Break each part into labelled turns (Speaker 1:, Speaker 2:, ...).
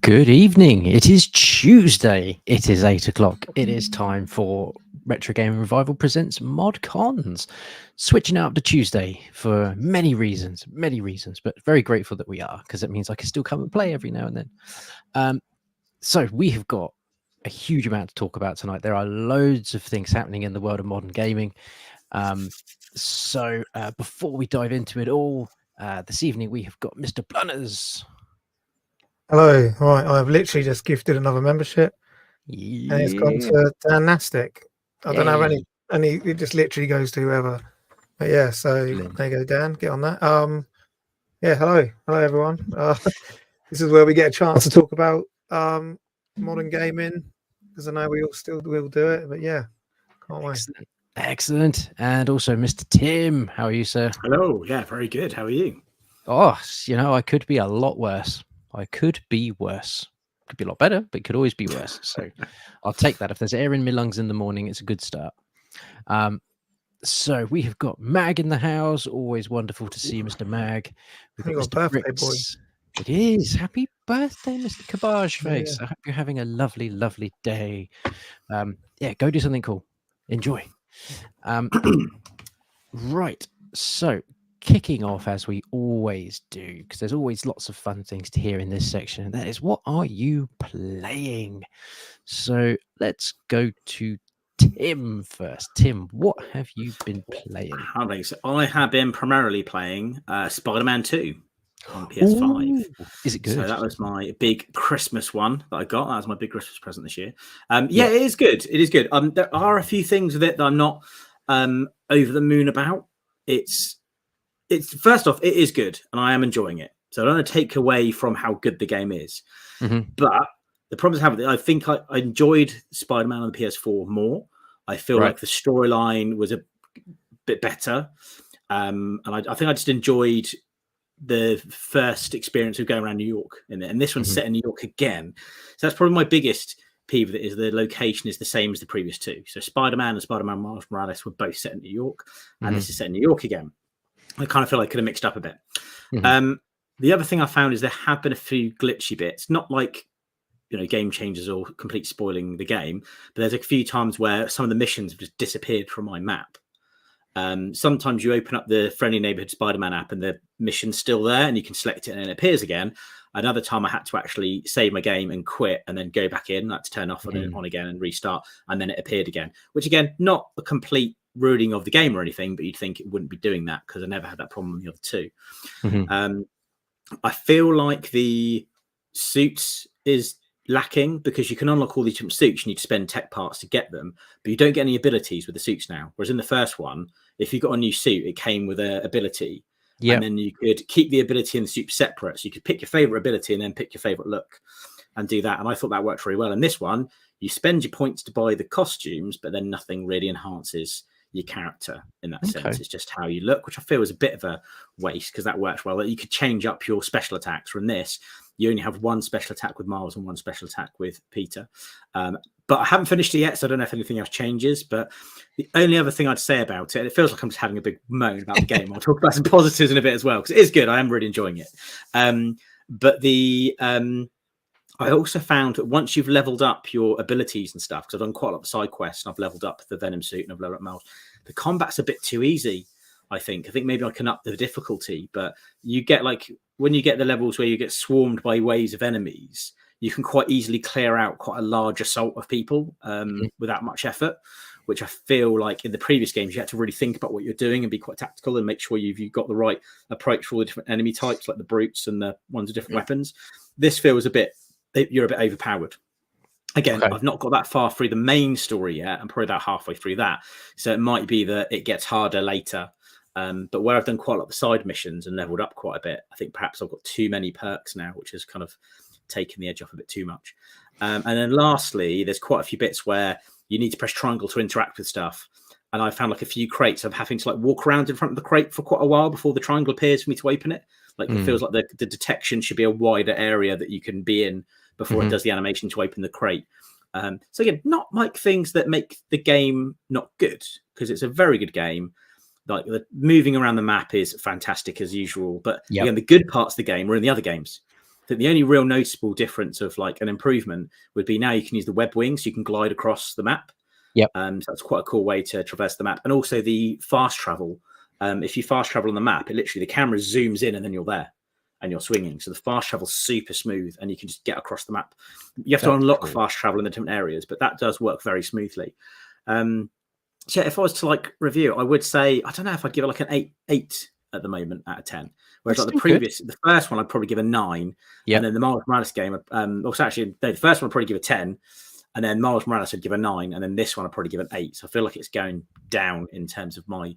Speaker 1: Good evening. It is Tuesday. It is 8 o'clock. It is time for Retro Gaming Revival presents Mod Cons. Switching out to Tuesday for many reasons, but very grateful that we are because it means I can still come and play every now and then. So we have got a huge amount to talk about tonight. There are loads of things happening in the world of modern gaming. So before we dive into it all, this evening we have got Mr. Blunners.
Speaker 2: Hello. Right, I've literally just gifted another membership,
Speaker 1: Yeah.
Speaker 2: and it's gone to Dan Nastic. I don't have
Speaker 1: Yay.
Speaker 2: any. It just literally goes to whoever. But yeah, so
Speaker 1: Excellent.
Speaker 2: there you go, Dan. Get on that. Yeah. Hello, everyone. This is where we get a chance to talk about modern gaming, because I know we all still will do it. But yeah, can't wait.
Speaker 1: Excellent. And also Mr. Tim. How are you, sir?
Speaker 3: Hello. Yeah, very good. How are you?
Speaker 1: Oh, I could be a lot worse. I could be worse. Could be a lot better, but it could always be worse. So I'll take that. If there's air in my lungs in the morning, it's a good start. So we have got Mag in the house. Always wonderful to see you, Mr. Mag. We've got Mr.
Speaker 2: birthday
Speaker 1: Bricks. Boy. It is. Happy birthday, Mr. Cabbage Face.
Speaker 2: Yeah.
Speaker 1: I hope you're having a lovely, lovely day. Yeah, go do something cool. Enjoy. Right. So kicking off as we always do, because there's always lots of fun things to hear in this section, and that is, what are you playing? So let's go to Tim first. Tim, what have you been playing?
Speaker 3: So I have been primarily playing Spider-Man 2 on PS5.
Speaker 1: Ooh, is it good?
Speaker 3: So that was my big Christmas one that I got. That was my big Christmas present this year. Yeah, it is good. It is good. There are a few things with it that I'm not over the moon about. It's first off, it is good, and I am enjoying it. So I don't want to take away from how good the game is. But the problem is, I think I enjoyed Spider-Man on the PS4 more. I feel like the storyline was a bit better. And I think I just enjoyed the first experience of going around New York in it. And this one's set in New York again. So that's probably my biggest peeve with it, is the location is the same as the previous two. So Spider-Man and Spider-Man Miles Morales were both set in New York, and this is set in New York again. I kind of feel like I could have mixed up a bit. The other thing I found is there have been a few glitchy bits, not like, game changers or complete spoiling the game, but there's a few times where some of the missions have just disappeared from my map. Sometimes you open up the Friendly Neighborhood Spider-Man app and the mission's still there and you can select it and it appears again. Another time I had to actually save my game and quit and then go back in. I had to turn off and on again and restart, and then it appeared again, which again, not a complete ruining of the game or anything, but you'd think it wouldn't be doing that because I never had that problem with the other two. I feel like the suits is lacking because you can unlock all these different suits. You need to spend tech parts to get them, but you don't get any abilities with the suits now. Whereas in the first one, if you got a new suit, it came with an ability. And then you could keep the ability and the suit separate. So you could pick your favorite ability and then pick your favorite look and do that. And I thought that worked very well. In this one, you spend your points to buy the costumes, but then nothing really enhances your character in that sense. It's just how you look, which I feel is a bit of a waste because that works well. You could change up your special attacks. From this, you only have one special attack with Miles and one special attack with Peter. But I haven't finished it yet, so I don't know if anything else changes. But the only other thing I'd say about it, and it feels like I'm just having a big moan about the game. I'll talk about some positives in a bit as well, because it is good. I am really enjoying it. But I also found that once you've leveled up your abilities and stuff, because I've done quite a lot of side quests and I've leveled up the Venom suit and I've leveled up Miles, the combat's a bit too easy. I think maybe I can up the difficulty, but you get when you get the levels where you get swarmed by waves of enemies, you can quite easily clear out quite a large assault of people without much effort, which I feel like in the previous games, you had to really think about what you're doing and be quite tactical and make sure you've got the right approach for all the different enemy types, like the brutes and the ones with different weapons. This feels you're a bit overpowered. Again, I've not got that far through the main story yet. I'm probably about halfway through that. So it might be that it gets harder later. But where I've done quite a lot of the side missions and leveled up quite a bit, I think perhaps I've got too many perks now, which has kind of taken the edge off a bit too much. And then lastly, there's quite a few bits where you need to press triangle to interact with stuff. And I found a few crates of having to walk around in front of the crate for quite a while before the triangle appears for me to open it. It feels like the detection should be a wider area that you can be in before it does the animation to open the crate. So again, not things that make the game not good, because it's a very good game. The moving around the map is fantastic as usual, but again, the good parts of the game are in the other games. think the only real noticeable difference of like an improvement would be now you can use the web wing, so you can glide across the map.
Speaker 1: Yep.
Speaker 3: So that's quite a cool way to traverse the map. And also the fast travel. If you fast travel on the map, it literally, the camera zooms in and then you're there and you're swinging. So the fast travel's super smooth and you can just get across the map. You have to unlock fast travel in the different areas, but that does work very smoothly. So if I was to like review, I would say, I don't know if I'd give it like an 8 at the moment out of 10. Whereas
Speaker 1: That's
Speaker 3: like the first one, I'd probably give a 9.
Speaker 1: Yep.
Speaker 3: And then the Miles Morales game, also actually, the first one I'd probably give a 10. And then Miles Morales I'd give a 9. And then this one I'd probably give an 8. So I feel like it's going down in terms of my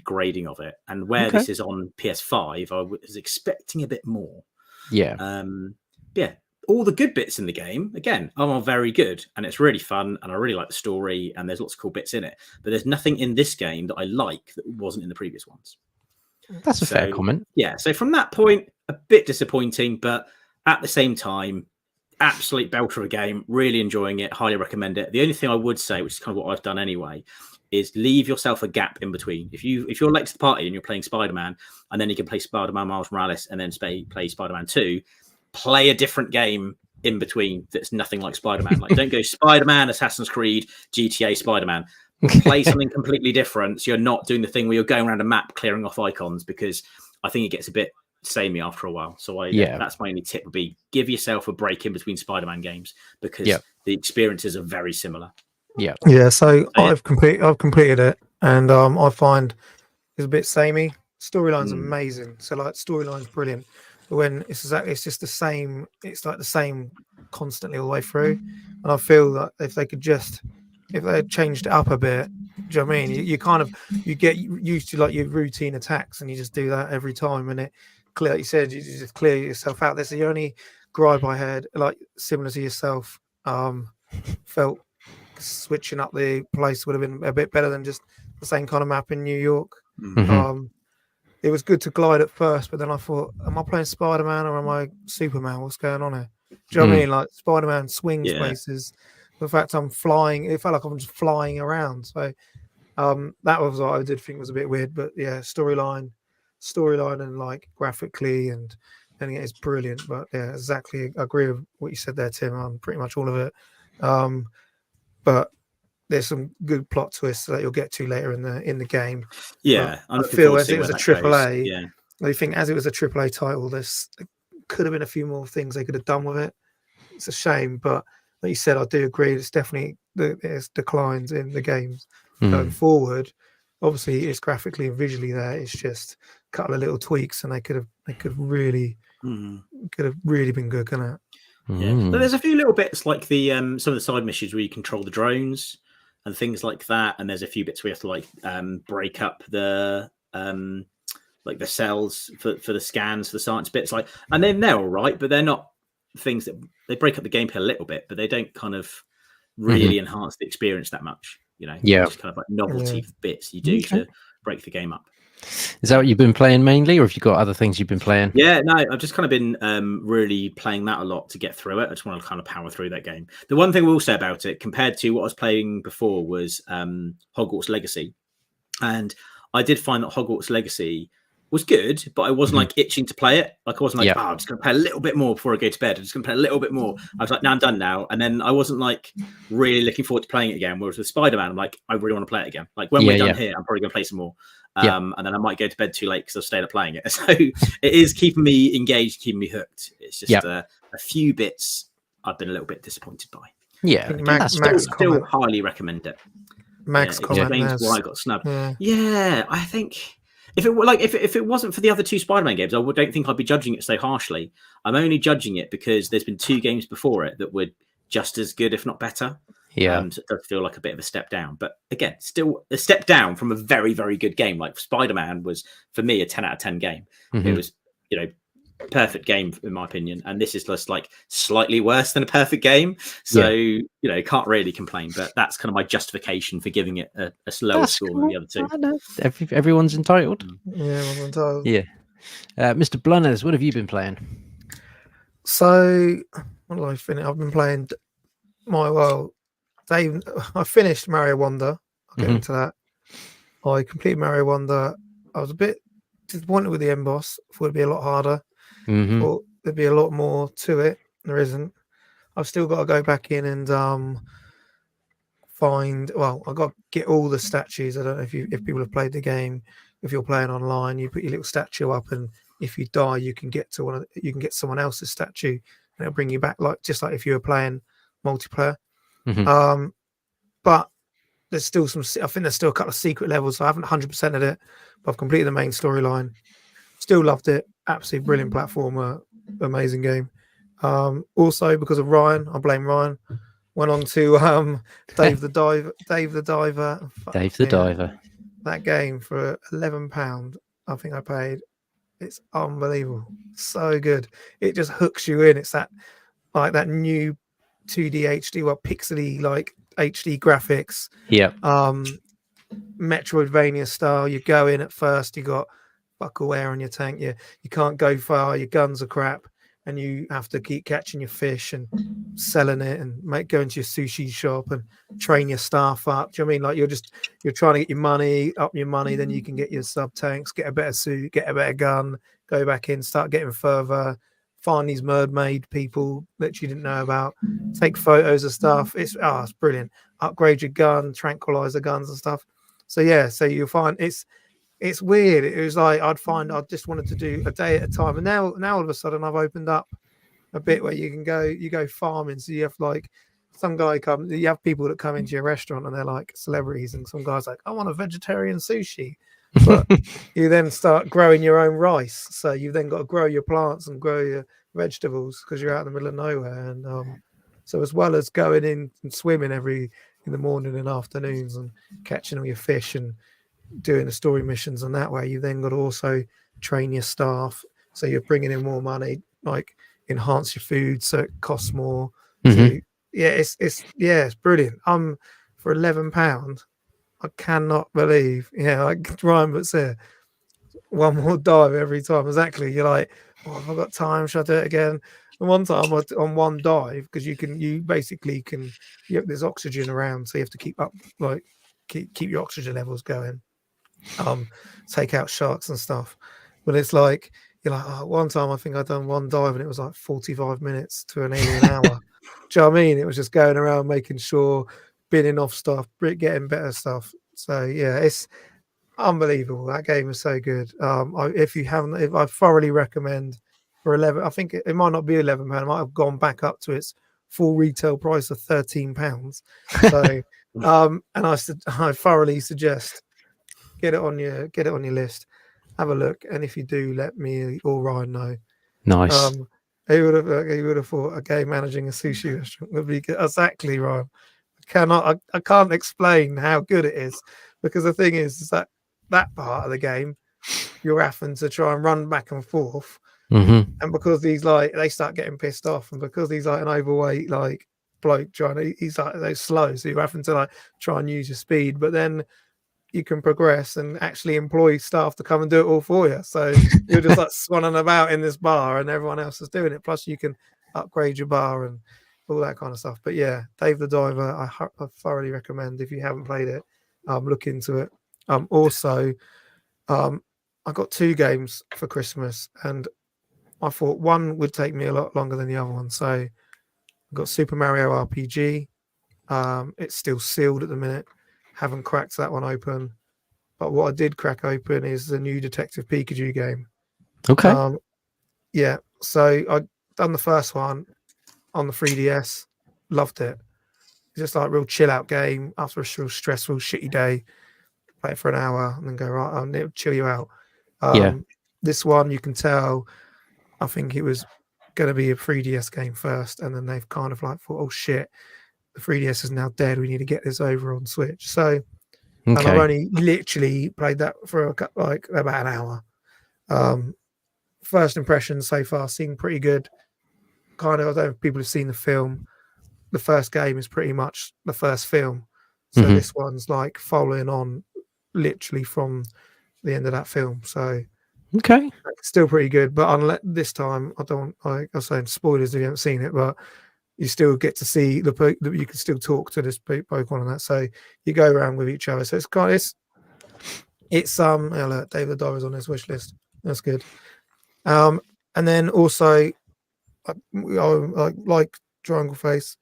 Speaker 3: grading of it. And where this is on PS5, I was expecting a bit more.
Speaker 1: Yeah.
Speaker 3: Yeah. All the good bits in the game, again, are very good. And it's really fun. And I really like the story. And there's lots of cool bits in it. But there's nothing in this game that I like that wasn't in the previous ones.
Speaker 1: That's a fair comment.
Speaker 3: Yeah. So from that point, a bit disappointing. But at the same time, absolute belter of a game. Really enjoying it. Highly recommend it. The only thing I would say, which is kind of what I've done anyway, is leave yourself a gap in between. If you're late to the party and you're playing Spider-Man, and then you can play Spider-Man Miles Morales and then play Spider-Man 2, play a different game in between that's nothing like Spider-Man. Like, don't go Spider-Man, Assassin's Creed, GTA, Spider-Man. Play something completely different, so you're not doing the thing where you're going around a map clearing off icons, because I think it gets a bit samey after a while. So that's my only tip would be, give yourself a break in between Spider-Man games, because the experiences are very similar.
Speaker 2: Yeah. So I've completed it, and I find it's a bit samey. Storyline's amazing. So like, storyline's brilliant. But when it's just the same. It's like the same constantly all the way through. And I feel that if they had changed it up a bit, do you know what I mean? You get used to like your routine attacks, and you just do that every time, and it clear, like you said, you just clear yourself out. That's the only gripe I had, like similar to yourself. Felt switching up the place would have been a bit better than just the same kind of map in New York. It was good to glide at first, but then I thought, am I playing Spider-Man or am I Superman? What's going on here? Do you know what I mean? Like, Spider-Man swings places. The fact I'm flying, it felt like I'm just flying around. So that was what I did think was a bit weird. But yeah, storyline and like graphically and it's brilliant. But yeah, exactly, I agree with what you said there, Tim, on pretty much all of it. But there's some good plot twists that you'll get to later in the game.
Speaker 3: Yeah,
Speaker 2: I feel as it was a AAA. I think as it was a AAA title, there could have been a few more things they could have done with it. It's a shame, but like you said, I do agree. It's definitely there's declines in the games going forward. Obviously, it's graphically and visually there. It's just a couple of little tweaks, and they could have really been good, couldn't it?
Speaker 3: Yeah, but there's a few little bits like the some of the side missions where you control the drones and things like that, and there's a few bits where you have to like break up the like the cells for the scans, for the science bits, like, and then they're all right, but they're not things that they break up the gameplay a little bit, but they don't kind of really enhance the experience that much, you know. Just kind of like novelty bits you do to break the game up.
Speaker 1: Is that what you've been playing mainly, or have you got other things you've been playing?
Speaker 3: Yeah, no, I've just kind of been really playing that a lot to get through it. I just want to kind of power through that game. The one thing we'll say about it, compared to what I was playing before, was Hogwarts Legacy. And I did find that Hogwarts Legacy was good, but I wasn't like itching to play it. Like, I wasn't like, I'm just going to play a little bit more before I go to bed. I'm just going to play a little bit more. I was like, no, I'm done now. And then I wasn't like really looking forward to playing it again. Whereas with Spider-Man, I'm like, I really want to play it again. Like, when we're done here, I'm probably going to play some more. And then I might go to bed too late because I've stayed up playing it. So it is keeping me engaged, keeping me hooked. It's just a few bits I've been a little bit disappointed by.
Speaker 1: Yeah,
Speaker 2: Max
Speaker 3: still highly recommend it.
Speaker 2: Max
Speaker 3: explains why I got snubbed. Yeah, I think if it wasn't for the other two Spider-Man games, I don't think I'd be judging it so harshly. I'm only judging it because there's been 2 games before it that were just as good, if not better. So it does feel like a bit of a step down, but again, still a step down from a very, very good game. Like, Spider-Man was, for me, a 10 out of 10 game. It was, perfect game in my opinion, and this is just like slightly worse than a perfect game. So can't really complain. But that's kind of my justification for giving it a slower score than the other 2.
Speaker 1: Everyone's entitled.
Speaker 2: Yeah, everyone's entitled.
Speaker 1: Yeah. Mr. Blunners, what have you been playing?
Speaker 2: So what did I finish? I've been playing I finished Mario Wonder. I'll get into that. I completed Mario Wonder. I was a bit disappointed with the end boss. Thought it'd be a lot harder. Thought there'd be a lot more to it. There isn't. I've still got to go back in and find. Well, I've got to get all the statues. I don't know if people have played the game. If you're playing online, you put your little statue up, and if you die, you can get to you can get someone else's statue, and it'll bring you back, just like if you were playing multiplayer.
Speaker 1: Mhm.
Speaker 2: But there's still some. I think there's still a couple of secret levels. So I haven't 100% of it, but I've completed the main storyline. Still loved it. Absolutely brilliant platformer. Amazing game. Also because of Ryan, I blame Ryan. Went on to Dave the Diver.
Speaker 1: Dave the
Speaker 2: Yeah,
Speaker 1: Diver.
Speaker 2: that game for £11. I think I paid. It's unbelievable. So good. It just hooks you in. It's that new 2D HD, pixely like HD graphics.
Speaker 1: Yep.
Speaker 2: Metroidvania style. You go in at first, you got buckle air on your tank. You can't go far. Your guns are crap, and you have to keep catching your fish and selling it, and go into your sushi shop and train your staff up. Do you know what I mean? Like you're trying to get your money up, then you can get your sub tanks, get a better suit, get a better gun, go back in, start getting further, find these mermaid people that you didn't know about, take photos of stuff. It's brilliant. Upgrade your gun, tranquilizer guns and stuff. So you'll find it's weird. It was like I just wanted to do a day at a time, and now all of a sudden I've opened up a bit where you go farming. So you have like some guy you have people that come into your restaurant and they're like celebrities, and some guy's like, I want a vegetarian sushi. But you then start growing your own rice, so you've then got to grow your plants and grow your vegetables because you're out in the middle of nowhere. And so as well as going in and swimming in the morning and afternoons and catching all your fish and doing the story missions, and that way you then got to also train your staff, so you're bringing in more money, like enhance your food so it costs more.
Speaker 1: Mhm.
Speaker 2: So it's brilliant. For £11, I cannot believe, like Ryan but said, one more dive every time. Exactly. You're like, have I got time? Should I do it again? And one time on one dive, because you basically can, there's oxygen around, so you have to keep up, like keep your oxygen levels going. Take out sharks and stuff. But it's like, you're like, one time I think I'd done one dive and it was like 45 minutes to an alien hour. Do you know what I mean? It was just going around making sure, binning off stuff, getting better stuff. So yeah, it's unbelievable. That game is so good. If I thoroughly recommend for 11, I think it might not be £11. It might have gone back up to its full retail price of £13. So and I thoroughly suggest get it on your list. Have a look, and if you do, let me or Ryan know.
Speaker 1: Nice.
Speaker 2: He would have thought a game managing a sushi restaurant would be good. Exactly, Ryan. I can't explain how good it is, because the thing is that part of the game you're having to try and run back and forth,
Speaker 1: Mm-hmm.
Speaker 2: and because they start getting pissed off, and because he's like an overweight like bloke he's like they're slow, so you're having to like try and use your speed, but then you can progress and actually employ staff to come and do it all for you. So you're just like swanning about in this bar and everyone else is doing it. Plus you can upgrade your bar and all that kind of stuff. But yeah, Dave the Diver, I thoroughly recommend. If you haven't played it, look into it. Also, I got 2 games for Christmas, and I thought one would take me a lot longer than the other one. So I got Super Mario RPG. It's still sealed at the minute. Haven't cracked that one open, but what I did crack open is the new Detective Pikachu game.
Speaker 1: Okay.
Speaker 2: Yeah, so I done the first one on the 3DS, loved it. It's just like a real chill out game after a real stressful, shitty day. Play it for an hour and then go, right, it'll chill you out. This one, you can tell, I think it was going to be a 3DS game first, and then they've kind of like thought, oh shit, the 3DS is now dead. We need to get this over on Switch. So, and I've only literally played that for about an hour. First impressions so far seem pretty good. Kind of, I don't know if people have seen the film. The first game is pretty much the first film. So this one's like following on literally from the end of that film. So
Speaker 1: okay,
Speaker 2: still pretty good. But unless this time, I was saying spoilers if you haven't seen it, but you still get to see you can still talk to this Pokemon and that. So you go around with each other. So it's kind of look, David the Diver's on his wish list. That's good. And then also like Triangle Face,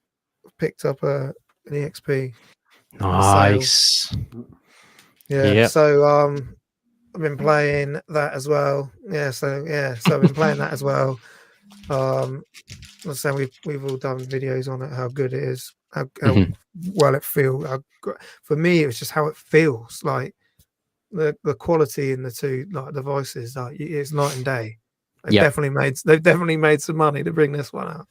Speaker 2: picked up an EXP.
Speaker 1: Nice.
Speaker 2: Yeah.
Speaker 1: Yep.
Speaker 2: So I've been playing that as well. So I've been playing that as well. I'm saying we've all done videos on it, how good it is, how
Speaker 1: Mhm.
Speaker 2: well it feels. For me, it was just how it feels. Like the quality in the two like devices, like it's night and day. They've
Speaker 1: Yep.
Speaker 2: definitely made some money to bring this one out.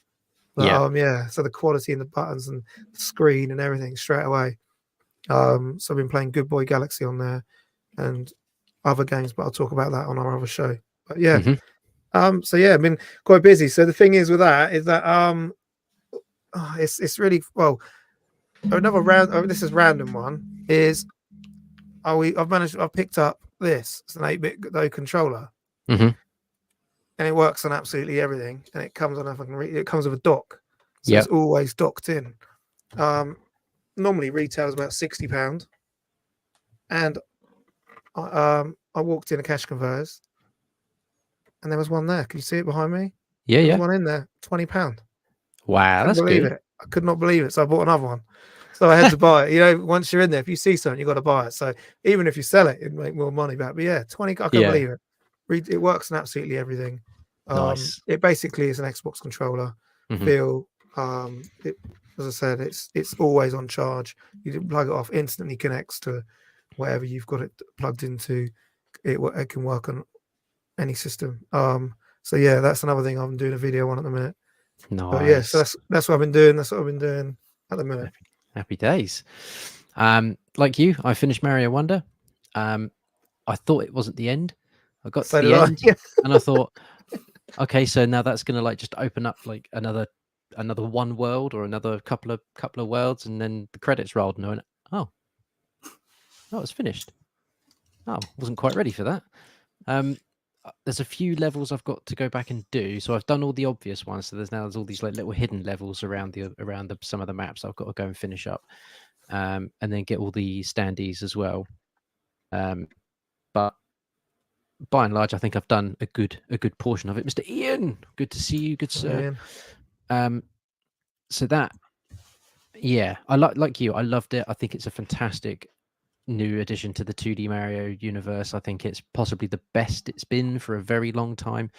Speaker 2: But
Speaker 1: Yeah.
Speaker 2: so the quality in the buttons and the screen and everything straight away. So I've been playing Good Boy Galaxy on there and other games, but I'll talk about that on our other show. But yeah.
Speaker 1: Mhm.
Speaker 2: So yeah, I've been quite busy. So the thing is with that is that it's really well. Another round. This is random one. Is I've picked up this. It's an 8-bit though controller,
Speaker 1: Mhm.
Speaker 2: and it works on absolutely everything. And it comes on. If I can read, it comes with a dock, so
Speaker 1: Yep.
Speaker 2: it's always docked in. Normally retails about £60, and I walked in a cash converters, and there was one there. Can you see it behind me?
Speaker 1: Yeah.
Speaker 2: There was
Speaker 1: Yeah.
Speaker 2: one in there, £20.
Speaker 1: Wow,
Speaker 2: Couldn't
Speaker 1: that's
Speaker 2: believe
Speaker 1: good.
Speaker 2: it. I could not believe it. So I bought another one. So I had to buy it. You know, once you're in there, if you see something, you got to buy it. So even if you sell it, it'd make more money back. But yeah, 20. I can't
Speaker 1: Yeah.
Speaker 2: believe it. It works on absolutely everything.
Speaker 1: Nice.
Speaker 2: It basically is an Xbox controller.
Speaker 1: Mhm.
Speaker 2: Feel. As I said, it's always on charge. You can plug it off, instantly connects to whatever you've got it plugged into. It can work on any system. So yeah, that's another thing I'm doing a video on at the minute. But yeah, so
Speaker 1: Nice.
Speaker 2: that's what I've been doing. That's what I've been doing at the minute.
Speaker 1: Happy days. Like you, I finished Mario Wonder. I thought it wasn't the end. I got
Speaker 2: So
Speaker 1: to
Speaker 2: did
Speaker 1: the
Speaker 2: I.
Speaker 1: end, and I thought, okay, so now that's gonna like just open up like another one world or another couple of worlds, and then the credits rolled, and I went, oh, it's finished. Oh, wasn't quite ready for that. There's a few levels I've got to go back and do. So I've done all the obvious ones. So there's all these like little hidden levels around some of the maps I've got to go and finish up, and then get all the standees as well. But by and large, I think I've done a good portion of it. Mr. Ian, good to see you, good sir. So that, yeah, I like you. I loved it. I think it's a fantastic new addition to the 2D Mario universe. I think it's possibly the best it's been for a very long time.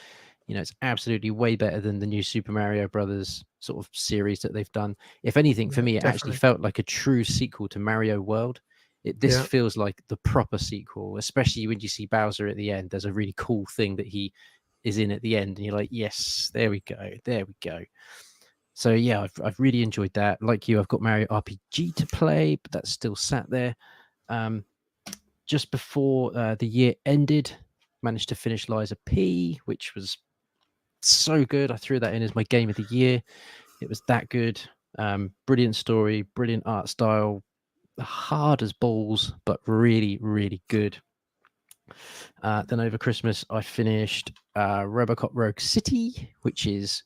Speaker 1: You know, it's absolutely way better than the new Super Mario Brothers sort of series that they've done. If anything, for me, it actually felt like a true sequel to Mario World. This feels like the proper sequel, especially when you see Bowser at the end. There's a really cool thing that he is in at the end, and you're like, yes, there we go. So yeah, I've really enjoyed that. Like you, I've got Mario RPG to play, but that's still sat there. Just before the year ended, managed to finish Lies of P, which was so good. I threw that in as my game of the year. It was that good. Brilliant story, brilliant art style, hard as balls, but really, really good. Then over Christmas, I finished RoboCop Rogue City, which is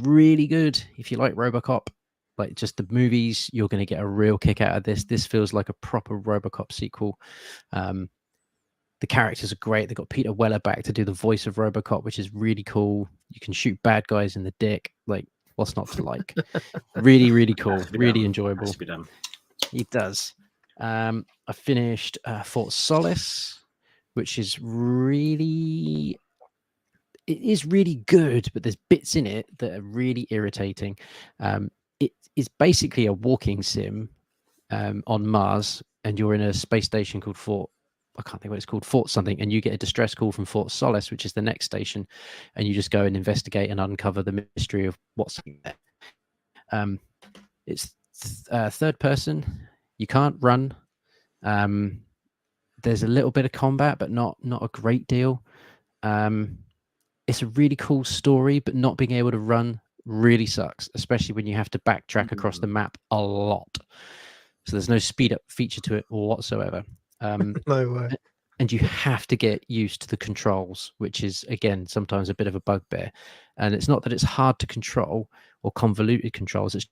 Speaker 1: really good. If you like RoboCop, like just the movies, you're going to get a real kick out of this. This feels like a proper RoboCop sequel. The characters are great. They've got Peter Weller back to do the voice of RoboCop, which is really cool. You can shoot bad guys in the dick. Like, what's not to like? Really, really cool. Really enjoyable. It does. I finished Fort Solis, which is really... It is really good, but there's bits in it that are really irritating. It is basically a walking sim on Mars, and you're in a space station called Fort... I can't think what it's called, Fort something, and you get a distress call from Fort Solis, which is the next station, and you just go and investigate and uncover the mystery of what's there. It's third person. You can't run. There's a little bit of combat, but not a great deal. It's a really cool story, but not being able to run really sucks, especially when you have to backtrack across the map a lot. So there's no speed up feature to it whatsoever.
Speaker 2: No way.
Speaker 1: And you have to get used to the controls, which is, again, sometimes a bit of a bugbear. And it's not that it's hard to control or convoluted controls. It's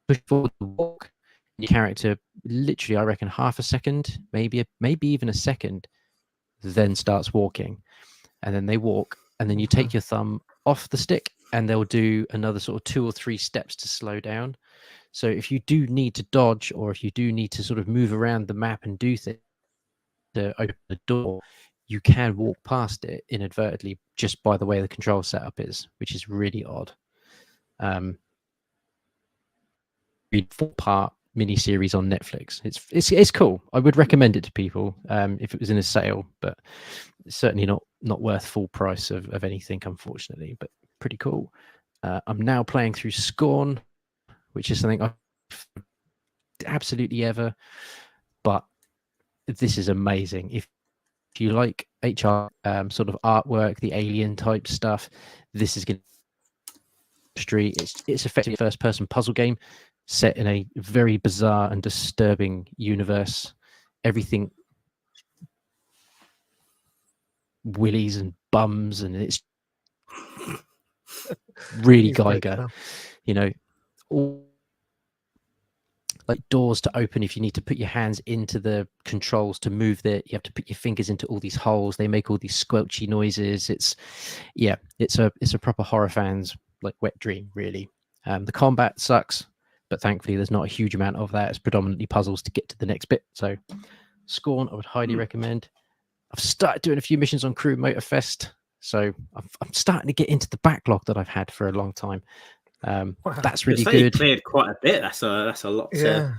Speaker 1: push forward to walk. Your character, literally, I reckon, half a second, maybe even a second, then starts walking. And then they walk. And then you take your thumb off the stick and they'll do another sort of 2 or 3 steps to slow down. So if you do need to dodge, or if you do need to sort of move around the map and do things to open the door, you can walk past it inadvertently just by the way the control setup is, which is really odd. Read 4-part miniseries on Netflix. It's cool. I would recommend it to people if it was in a sale, but it's certainly not worth full price of anything, unfortunately. But pretty cool. I'm now playing through Scorn, which is something I've absolutely ever. But this is amazing. If you like HR sort of artwork, the alien type stuff, this is going to it's effectively a first-person puzzle game set in a very bizarre and disturbing universe. Everything willies and bums, and it's really Geiger. You know, all like doors to open. If you need to put your hands into the controls to move you have to put your fingers into all these holes. They make all these squelchy noises. It's a proper horror fan's like wet dream, really. The combat sucks, but thankfully there's not a huge amount of that. It's predominantly puzzles to get to the next bit. So Scorn, I would highly recommend. I've started doing a few missions on Crew Motorfest, so I'm starting to get into the backlog that I've had for a long time. That's really good.
Speaker 3: You cleared quite a bit. That's a lot to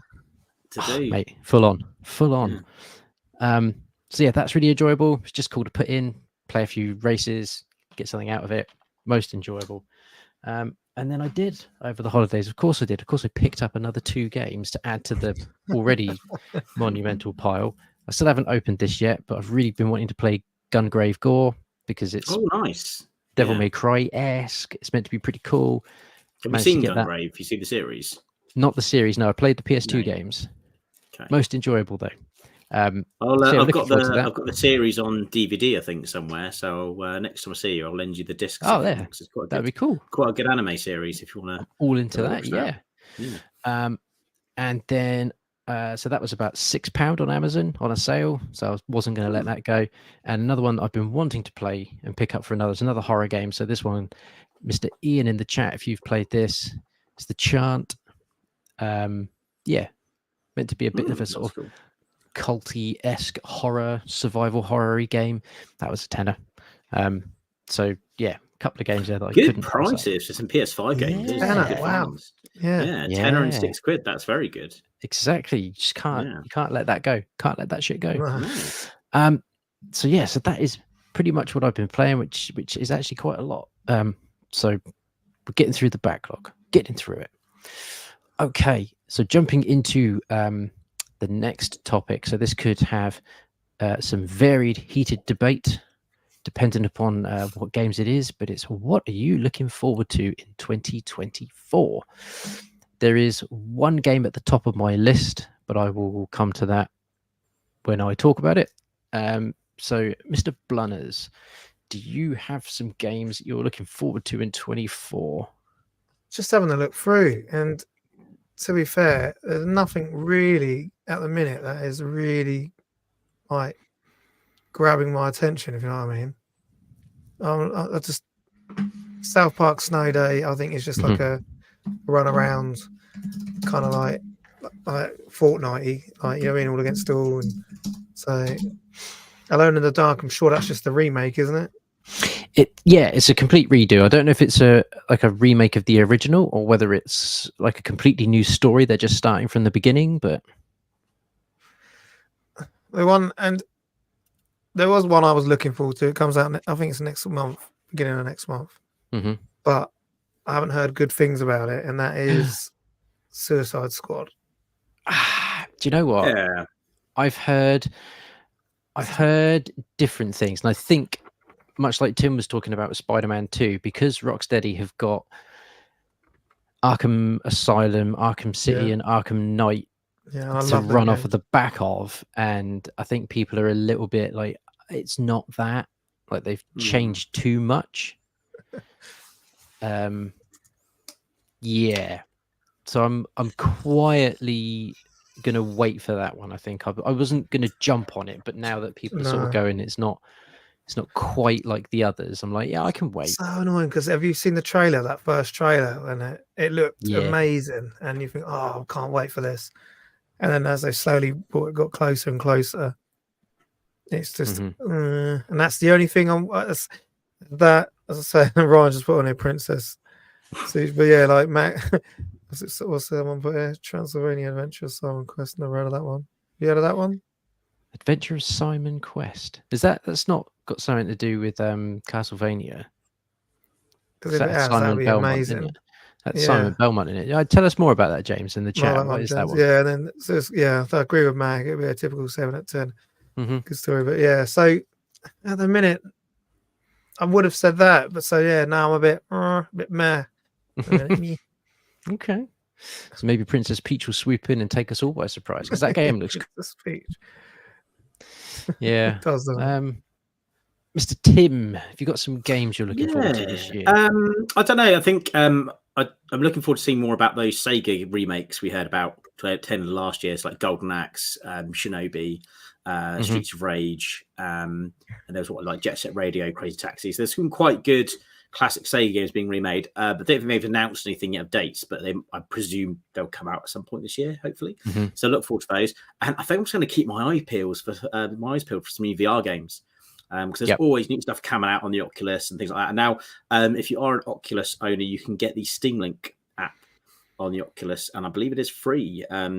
Speaker 3: do,
Speaker 1: mate. Full on. So yeah, that's really enjoyable. It's just cool to put in, play a few races, get something out of it. Most enjoyable. And then I did over the holidays. Of course I did. Of course I picked up another 2 games to add to the already monumental pile. I still haven't opened this yet, but I've really been wanting to play Gungrave Gore because it's
Speaker 3: nice.
Speaker 1: Devil May Cry-esque. It's meant to be pretty cool.
Speaker 3: Have you seen Gungrave? You see the series?
Speaker 1: Not the series. No, I played the PS2 games.
Speaker 3: Okay.
Speaker 1: Most enjoyable though.
Speaker 3: I've got the series on DVD, I think, somewhere. So next time I see you, I'll lend you the discs.
Speaker 1: Oh, there. That'd be cool.
Speaker 3: Quite a good anime series if you want to.
Speaker 1: All into that, yeah. And then, so that was about £6 on Amazon on a sale. So I wasn't going to let that go. And another one I've been wanting to play and pick up for another horror game. So this one, Mr. Ian in the chat, if you've played this, it's The Chant. Meant to be a bit of a sort of culty-esque horror, survival horror-y game. That was a tenner. So yeah, a couple of games there that I couldn't.
Speaker 3: Good prices for some PS5 games.
Speaker 2: Yeah. Wow.
Speaker 3: Yeah, tenner and £6. That's very good.
Speaker 1: Exactly. You just can't. You can't let that go. Can't let that shit go.
Speaker 2: No.
Speaker 1: So that is pretty much what I've been playing, which is actually quite a lot. So we're getting through the backlog, getting through it. Okay, so jumping into the next topic. So this could have some varied, heated debate, depending upon what games it is. But it's what are you looking forward to in 2024? There is one game at the top of my list, but I will come to that when I talk about it. So, Mr. Blunners, do you have some games that you're looking forward to in 24?
Speaker 2: Just having a look through, and to be fair, there's nothing really at the minute that is really like grabbing my attention, if you know what I mean. I just South Park Snow Day, I think, is just like a run around, kind of like Fortnite-y, like, you know what I mean, all against all. And so Alone in the Dark, I'm sure that's just the remake, isn't it?
Speaker 1: It's a complete redo. I don't know if it's a remake of the original or whether it's like a completely new story. They're just starting from the beginning, but
Speaker 2: there was one I was looking forward to. It comes out, I think it's next month, beginning of next month. But I haven't heard good things about it, and that is Suicide Squad.
Speaker 1: Do you know what?
Speaker 3: Yeah,
Speaker 1: I've heard different things, and I think, much like Tim was talking about with Spider-Man 2, because Rocksteady have got Arkham Asylum, Arkham City, and Arkham Knight to run off of the back of, and I think people are a little bit like, it's not that, like they've changed too much. So I'm quietly gonna wait for that one. I think I wasn't gonna jump on it, but now that people are sort of going, it's not it's not quite like the others. I'm like, yeah, I can wait.
Speaker 2: So annoying because have you seen the trailer? That first trailer, and it looked
Speaker 1: Yeah.
Speaker 2: amazing, and you think, oh, I can't wait for this. And then as they slowly got closer and closer, it's just, and that's the only thing that, as I say, Ryan just put on a princess. So, but yeah, like Mac, what's the one put here? Transylvania Adventure Simon Quest. Never heard of that one. You heard of that one?
Speaker 1: Adventurous Simon Quest. That's not got something to do with Castlevania?
Speaker 2: Because if it has, that'd be amazing.
Speaker 1: That's Simon Belmont in it. Tell us more about that, James, in the chat.
Speaker 2: Well,
Speaker 1: What is that one?
Speaker 2: Yeah, and then I agree with Mag. It'd be a typical 7 out of 10. Good story, but yeah. So at the minute, I would have said that, but now I'm a bit meh.
Speaker 1: Okay, so maybe Princess Peach will swoop in and take us all by surprise because that game looks.
Speaker 2: Princess Peach.
Speaker 1: Yeah.
Speaker 2: It does,
Speaker 1: Mr. Tim, have you got some games you're looking forward to this year?
Speaker 3: I don't know. I think I'm looking forward to seeing more about those Sega remakes we heard about 10 last year. It's like Golden Axe, Shinobi, Streets of Rage, and there was like Jet Set Radio, Crazy Taxi. So there's some quite good classic Sega games being remade, but they don't think they've announced anything yet of dates, but I presume they'll come out at some point this year, hopefully. So I look forward to those. And I think I'm just going to keep my eyes peeled for some new VR games. Because there's always new stuff coming out on the Oculus and things like that. And now, if you are an Oculus owner, you can get the Steam Link app on the Oculus, and I believe it is free. I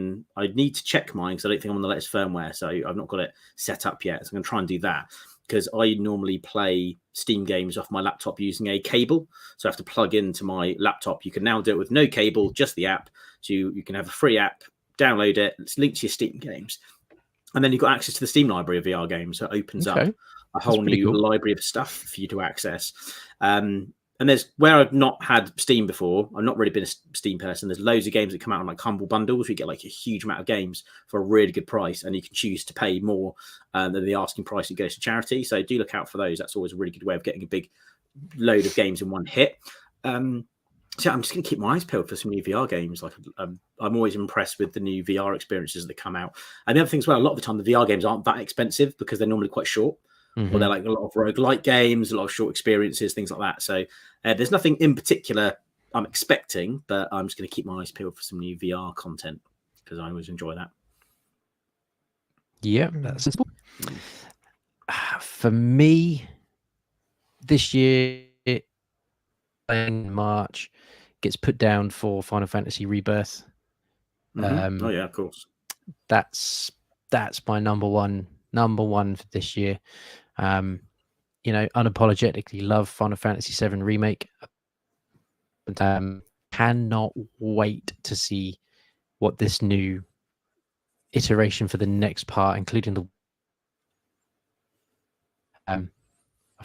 Speaker 3: need to check mine because I don't think I'm on the latest firmware, so I've not got it set up yet. So I'm going to try and do that because I normally play Steam games off my laptop using a cable, so I have to plug into my laptop. You can now do it with no cable, just the app. So you can have a free app, download it, it's linked to your Steam games, and then you've got access to the Steam library of VR games. So it opens up a whole new library of stuff for you to access. And there's where I've not had Steam before. I've not really been a Steam person. There's loads of games that come out on like humble bundles. You get like a huge amount of games for a really good price, and you can choose to pay more than the asking price that goes to charity. So do look out for those. That's always a really good way of getting a big load of games in one hit. So I'm just going to keep my eyes peeled for some new VR games. Like I'm always impressed with the new VR experiences that come out. And the other thing as well, a lot of the time the VR games aren't that expensive because they're normally quite short. Or they're like a lot of roguelike games, a lot of short experiences, things like that. So there's nothing in particular I'm expecting, but I'm just going to keep my eyes peeled for some new VR content because I always enjoy that.
Speaker 1: Yeah, that's sensible. For me, this year in March gets put down for Final Fantasy Rebirth.
Speaker 3: Oh yeah, of course.
Speaker 1: That's my number one for this year. Unapologetically love Final Fantasy VII Remake. Cannot wait to see what this new iteration for the next part, including the I've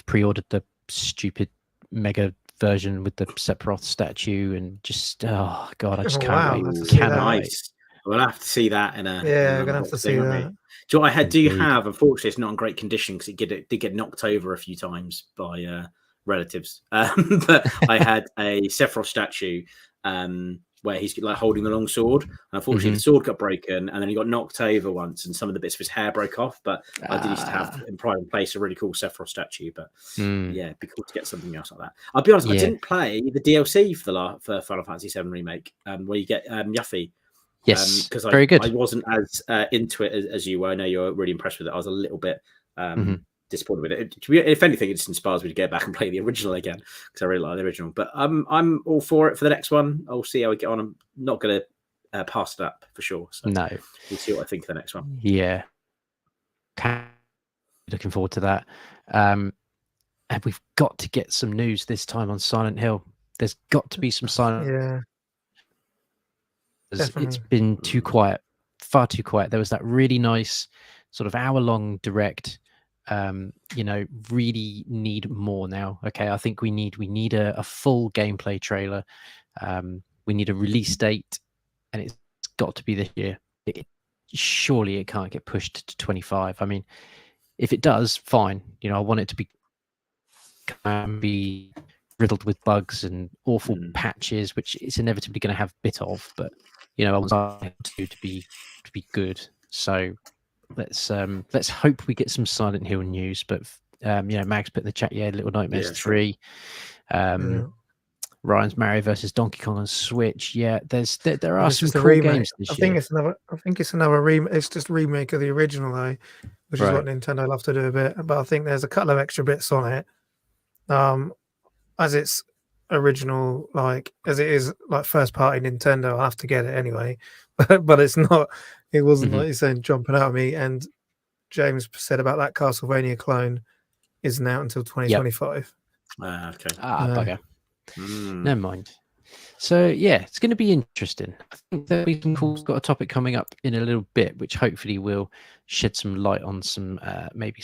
Speaker 1: pre-ordered the stupid mega version with the Sephiroth statue and just I just can't wait.
Speaker 3: Nice. We'll have to see that in a
Speaker 2: we're gonna have to see that.
Speaker 3: Do I do have? Unfortunately, it's not in great condition because it did get knocked over a few times by relatives. But I had a Sephiroth statue where he's like holding the long sword, and unfortunately the sword got broken, and then he got knocked over once, and some of the bits of his hair broke off. But I did used to have in pride and place a really cool Sephiroth statue. But yeah, it'd be cool to get something else like that. I'll be honest, I didn't play the DLC for Final Fantasy VII Remake, where you get Yuffie.
Speaker 1: Yes,
Speaker 3: because
Speaker 1: very good.
Speaker 3: I wasn't as into it as you were. I know you're really impressed with it. I was a little bit disappointed with it. If anything, it just inspires me to get back and play the original again because I really like the original. But I'm all for it for the next one. I'll see how we get on. I'm not going to pass it up for sure. So
Speaker 1: no,
Speaker 3: we'll see what I think of the next one.
Speaker 1: Yeah, looking forward to that. And we've got to get some news this time on Silent Hill. There's got to be some Silent.
Speaker 2: Yeah.
Speaker 1: It's been too quiet, far too quiet. There was that really nice sort of hour-long direct. Really need more now. Okay, I think we need a full gameplay trailer. We need a release date, and it's got to be this year. Surely it can't get pushed to 25. I mean, if it does, fine. I want it to be riddled with bugs and awful patches, which it's inevitably going to have a bit of. But I want it to be good. So let's hope we get some Silent Hill news. But Mags put in the chat, Little Nightmares
Speaker 3: Yeah, sure.
Speaker 1: 3. Ryan's Mario versus Donkey Kong on Switch. Yeah, there are
Speaker 2: It's
Speaker 1: some
Speaker 2: just a
Speaker 1: cool
Speaker 2: remake.
Speaker 1: games this
Speaker 2: I
Speaker 1: year.
Speaker 2: think it's another remake. It's just a remake of the original though, which is what Nintendo love to do a bit. But I think there's a couple of extra bits on it. As it's original, like as it is like first party Nintendo, I have to get it anyway. But it's not. It wasn't like you're saying jumping out at me. And James said about that Castlevania clone isn't out until 2025.
Speaker 3: Okay.
Speaker 1: Bugger. Never mind. So yeah, it's going to be interesting. I think that we've got a topic coming up in a little bit, which hopefully will shed some light on some maybe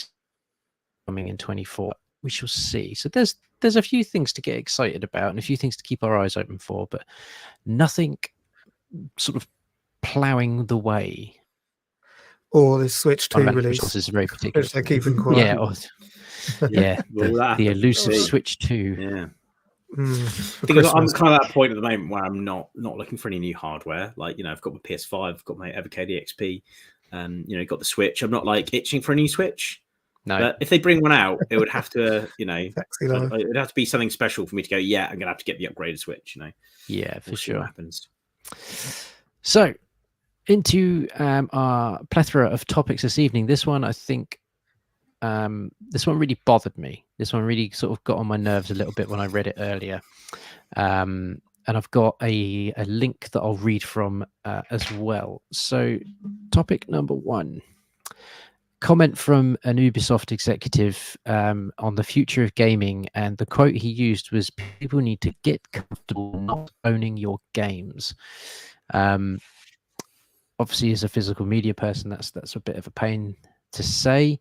Speaker 1: coming in 24. We shall see. So there's a few things to get excited about and a few things to keep our eyes open for, but nothing sort of ploughing the way.
Speaker 2: Or this Switch 2 release.
Speaker 1: This is very particular.
Speaker 2: Which they're keeping quiet.
Speaker 1: The elusive Switch 2.
Speaker 3: Yeah.
Speaker 2: Because
Speaker 3: I'm kind of at that point at the moment where I'm not looking for any new hardware. Like, I've got my PS5, I've got my Evercade EXP, got the Switch. I'm not like itching for a new Switch.
Speaker 1: No.
Speaker 3: But if they bring one out, it would have to, it
Speaker 2: Taxi
Speaker 3: would have to be something special for me to go, yeah, I'm going to have to get the upgraded Switch,
Speaker 1: Yeah, for sure.
Speaker 3: What happens.
Speaker 1: So, into our plethora of topics this evening. This one, I think, this one really bothered me. This one really sort of got on my nerves a little bit when I read it earlier. And I've got a link that I'll read from as well. So, topic number 1. Comment from an Ubisoft executive on the future of gaming, and the quote he used was, "People need to get comfortable not owning your games." Obviously, as a physical media person, that's a bit of a pain to say.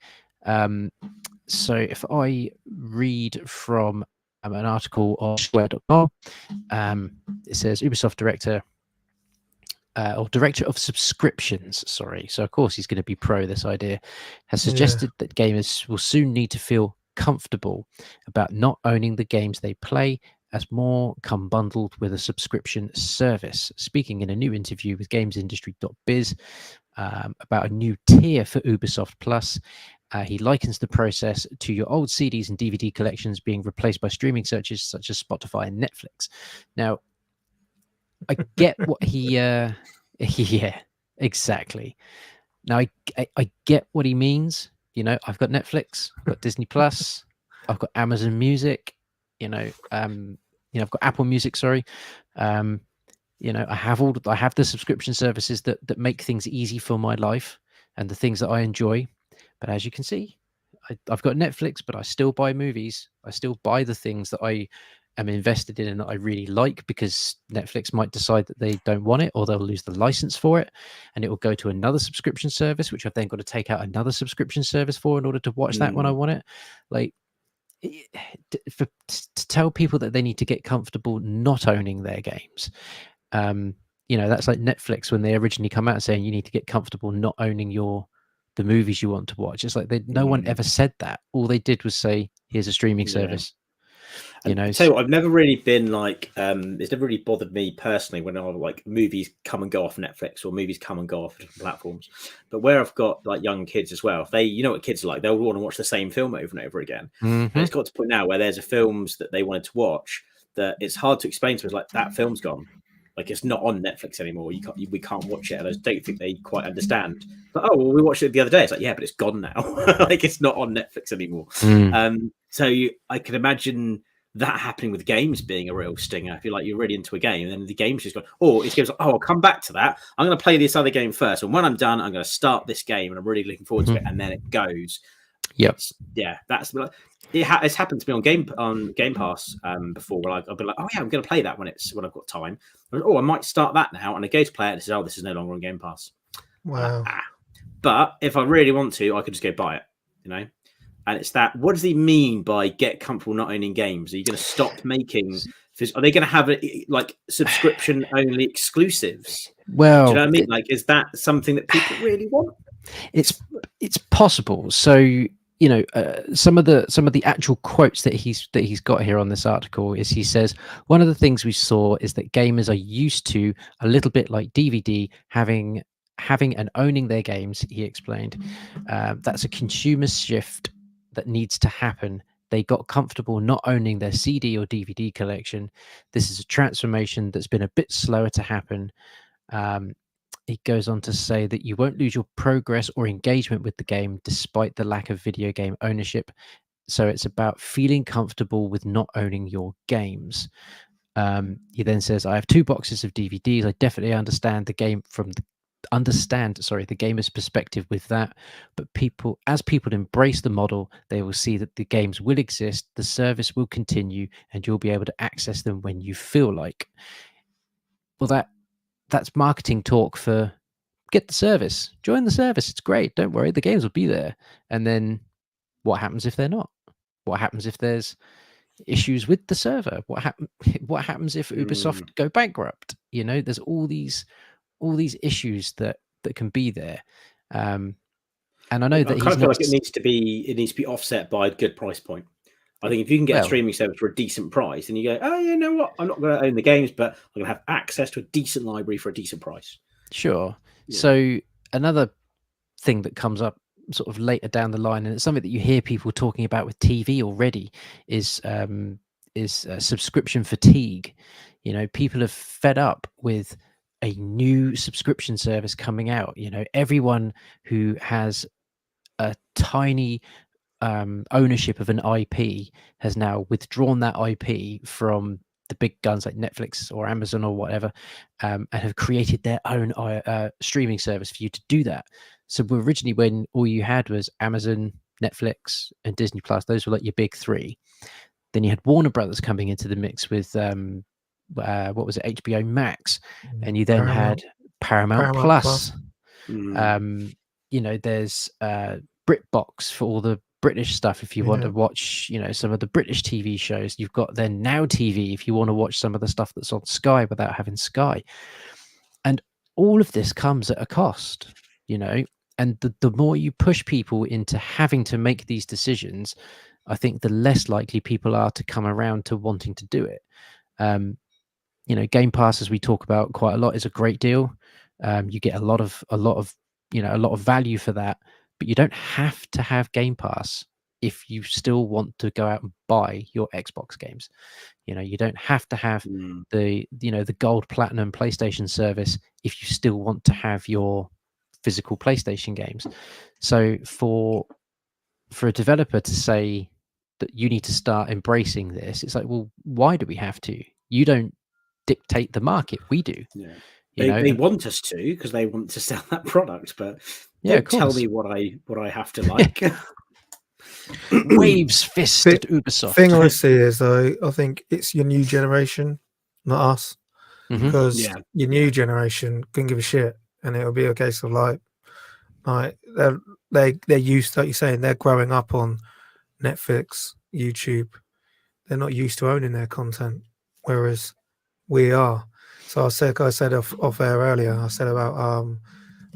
Speaker 1: So if I read from an article on Square.com, it says Ubisoft director of subscriptions, sorry. So of course he's going to be pro this idea, has suggested that gamers will soon need to feel comfortable about not owning the games they play, as more come bundled with a subscription service. Speaking in a new interview with GamesIndustry.biz about a new tier for Ubisoft Plus, he likens the process to your old CDs and DVD collections being replaced by streaming searches such as Spotify and Netflix. Now, I get what he... yeah, exactly. Now, I get what he means. I've got Netflix, I've got Disney Plus, I've got Amazon Music, I've got Apple Music, sorry. I have the subscription services that make things easy for my life and the things that I enjoy. But as you can see, I've got Netflix, but I still buy movies. I still buy the things that I am invested in and that I really like, because Netflix might decide that they don't want it, or they'll lose the license for it, and it will go to another subscription service, which I've then got to take out another subscription service for in order to watch that when I want it. Like, to tell people that they need to get comfortable not owning their games, that's like Netflix when they originally come out saying you need to get comfortable not owning the movies you want to watch. It's like no one ever said that. All they did was say, here's a streaming service.
Speaker 3: So I've never really been like, it's never really bothered me personally when like movies come and go off Netflix or movies come and go off different platforms. But where I've got like young kids as well, if they, what kids are like, they'll want to watch the same film over and over again. And it's got to the point now where there's films that they wanted to watch that it's hard to explain to us, like, that film's gone. Like, it's not on Netflix anymore. We can't watch it. And I don't think they quite understand. But we watched it the other day. It's like, yeah, but it's gone now. Like, it's not on Netflix anymore. I can imagine that happening with games being a real stinger. I feel like you're really into a game, and then the game's just gone, it goes, I'll come back to that. I'm going to play this other game first. And when I'm done, I'm going to start this game, and I'm really looking forward to it. And then it goes.
Speaker 1: Yep.
Speaker 3: That's it's happened to me on Game Pass before, where I'll be like, I'm going to play that when I've got time. I might start that now, and I go to play it, and it says, this is no longer on Game Pass.
Speaker 2: Wow. But
Speaker 3: if I really want to, I could just go buy it, And it's that. What does he mean by get comfortable not owning games? Are you going to stop making? Are they going to have like subscription only exclusives?
Speaker 1: Well,
Speaker 3: do you know what I mean? Like, is that something that people really want?
Speaker 1: It's possible. So some of the actual quotes that he's got here on this article is, he says, one of the things we saw is that gamers are used to, a little bit like DVD, having and owning their games. He explained that's a consumer shift that needs to happen. They got comfortable not owning their CD or DVD collection. This is a transformation that's been a bit slower to happen. He goes on to say that you won't lose your progress or engagement with the game despite the lack of video game ownership. So it's about feeling comfortable with not owning your games. He then says, I have 2 boxes of DVDs. I definitely understand the game the gamer's perspective with that. But as people embrace the model, they will see that the games will exist, the service will continue, and you'll be able to access them when you feel like. Well, that's marketing talk for get the service, join the service. It's great. Don't worry. The games will be there. And then what happens if they're not? What happens if there's issues with the server? What happens if Ubisoft go bankrupt? There's all these issues that can be there. And I know that
Speaker 3: I kind of feel like it needs to be offset by a good price point. I think if you can get a streaming service for a decent price, and you go, oh, you know what? I'm not going to own the games, but I'm going to have access to a decent library for a decent price.
Speaker 1: Sure. Yeah. So another thing that comes up sort of later down the line, and it's something that you hear people talking about with TV already, is subscription fatigue. People are fed up with a new subscription service coming out. Everyone who has a tiny ownership of an IP has now withdrawn that IP from the big guns like Netflix or Amazon or whatever, and have created their own streaming service for you to do that. So originally, when all you had was Amazon, Netflix, and Disney Plus, those were like your big 3. Then you had Warner Brothers coming into the mix with what was it, HBO Max, and you then had Paramount Plus. There's BritBox for all the British stuff if you want to watch some of the British TV shows. You've got then Now TV if you want to watch some of the stuff that's on Sky without having Sky. And all of this comes at a cost, and the more you push people into having to make these decisions, I think the less likely people are to come around to wanting to do it. Game Pass, as we talk about quite a lot, is a great deal. You get a lot of value for that. But you don't have to have Game Pass if you still want to go out and buy your Xbox games. You don't have to have the gold, platinum PlayStation service if you still want to have your physical PlayStation games. So for a developer to say that you need to start embracing this, it's like, well, why do we have to? You don't dictate the market. We do.
Speaker 3: Yeah. They want us to because they want to sell that product, but don't tell me what I have to like.
Speaker 1: Waves fist at Ubisoft.
Speaker 2: Thing I see is though, I think it's your new generation, not us, because your new generation couldn't give a shit, and it'll be a case of like they're used, like you're saying, they're growing up on Netflix, YouTube. They're not used to owning their content, whereas we are. So I said off air earlier, I said about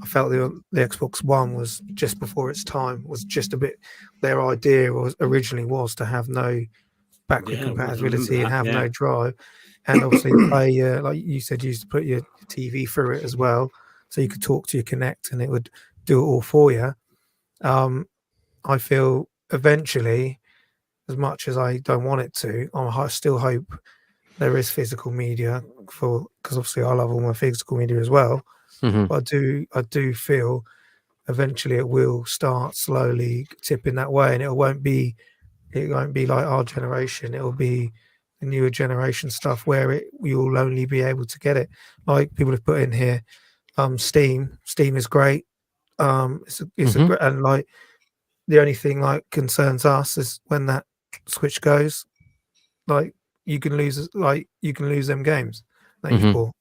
Speaker 2: I felt the Xbox One was just before its time, was just a bit, their idea originally was to have no backward compatibility and have no drive. And obviously play, like you said, you used to put your TV through it as well. So you could talk to your Kinect and it would do it all for you. I feel eventually, as much as I don't want it to, I still hope there is physical media because obviously I love all my physical media as well. But I do feel eventually it will start slowly tipping that way, and it won't be like our generation. It will be the newer generation stuff where you'll only be able to get it. Like people have put in here, Steam. Steam is great. It's a great, and like the only thing like concerns us is when that switch goes, like you can lose them games that you've bought.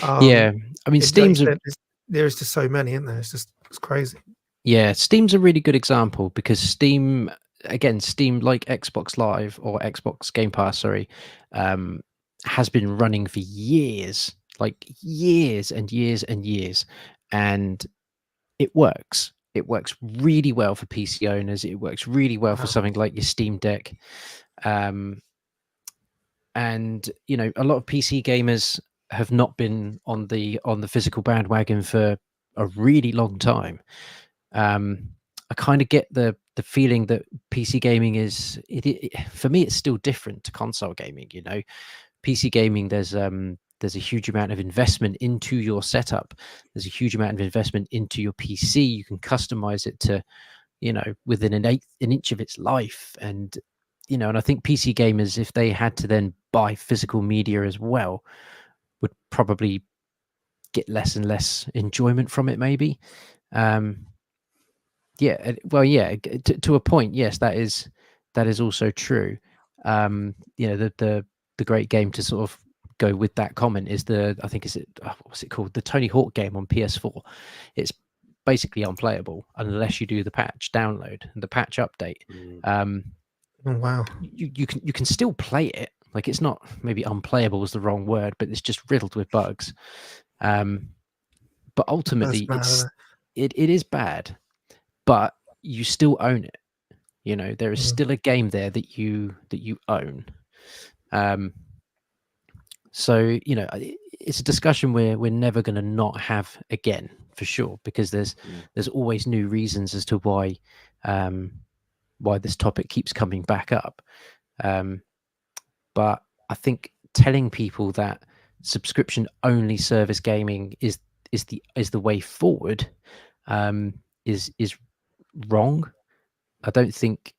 Speaker 1: I mean, Steam's
Speaker 2: there's just so many in there. It's crazy.
Speaker 1: Yeah, Steam's a really good example because Steam, like Xbox Live or Xbox Game Pass, has been running for years, like years and years and years, and it works. It works really well for PC owners. It works really well for something like your Steam Deck, and a lot of PC gamers have not been on the physical bandwagon for a really long time. I kind of get the the feeling that PC gaming is for me, it's still different to console gaming. PC gaming, there's a huge amount of investment into your setup. There's a huge amount of investment into your PC. You can customize it to, within an inch of its life. And, and I think PC gamers, if they had to then buy physical media as well, would probably get less and less enjoyment from it, maybe. To a point, yes, that is also true. The great game to sort of go with that comment is what's it called, the Tony Hawk game on PS4. It's basically unplayable unless you do the patch download and the patch update.
Speaker 2: Oh, wow.
Speaker 1: You can still play it. Like, it's not, maybe unplayable is the wrong word, but it's just riddled with bugs. But ultimately, it is bad, but you still own it. There is still a game there that you own. So it's a discussion we're never going to not have again, for sure, because there's always new reasons as to why this topic keeps coming back up. But I think telling people that subscription only service gaming is the way forward is wrong. I don't think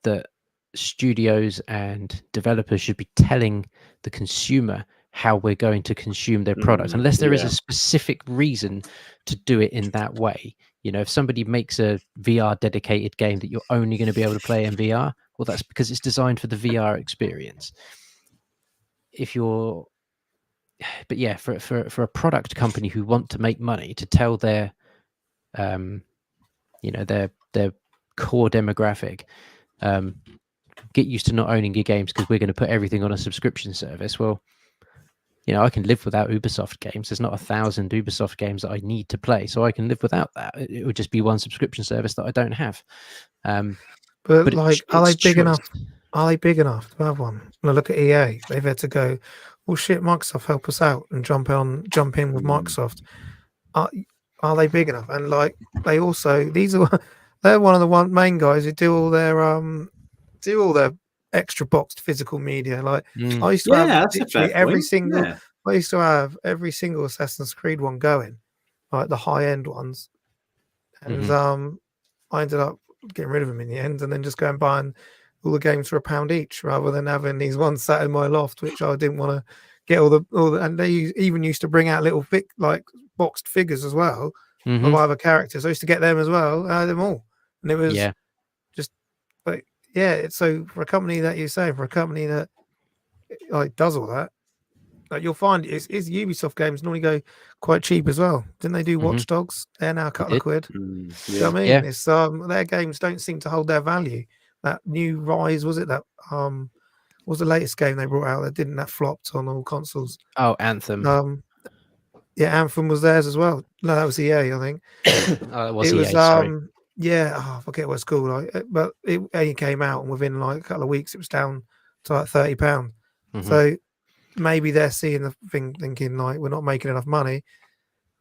Speaker 1: that studios and developers should be telling the consumer how we're going to consume their product, unless there is a specific reason to do it in that way. If somebody makes a VR dedicated game that you're only going to be able to play in VR, well, that's because it's designed for the VR experience. But yeah, for a product company who want to make money, to tell their their core demographic, get used to not owning your games because we're going to put everything on a subscription service. Well, I can live without Ubisoft games. There's not 1,000 Ubisoft games that I need to play, so I can live without that. It would just be one subscription service that I don't have.
Speaker 2: But like, are they big enough? Are they big enough to have one? When I look at EA, they've had to go, well, shit, Microsoft, help us out and jump in with Microsoft. Are they big enough? And like, they're one of the main guys who do all their extra boxed physical media. Like, I used to have every single Assassin's Creed one going, like the high end ones, and I ended up getting rid of them in the end, and then just going buying all the games for £1 each, rather than having these ones sat in my loft, which I didn't want to get all the. And they even used to bring out little like boxed figures as well of other characters. I used to get them as well. I had them all, and it was just. But yeah, so for a company that like does all that, like, you'll find is Ubisoft games normally go quite cheap as well. Didn't they do Watch Dogs? They're now a couple of quid. You know what I mean? Yeah. It's their games don't seem to hold their value. That new Rise, was it that was the latest game they brought out that flopped on all consoles?
Speaker 1: Oh, Anthem.
Speaker 2: Anthem was theirs as well. No, that was EA, I think.
Speaker 1: It was EA, sorry.
Speaker 2: I forget what it's called. But it only came out, and within like a couple of weeks, it was down to like £30. So maybe they're seeing the thing, thinking like, we're not making enough money.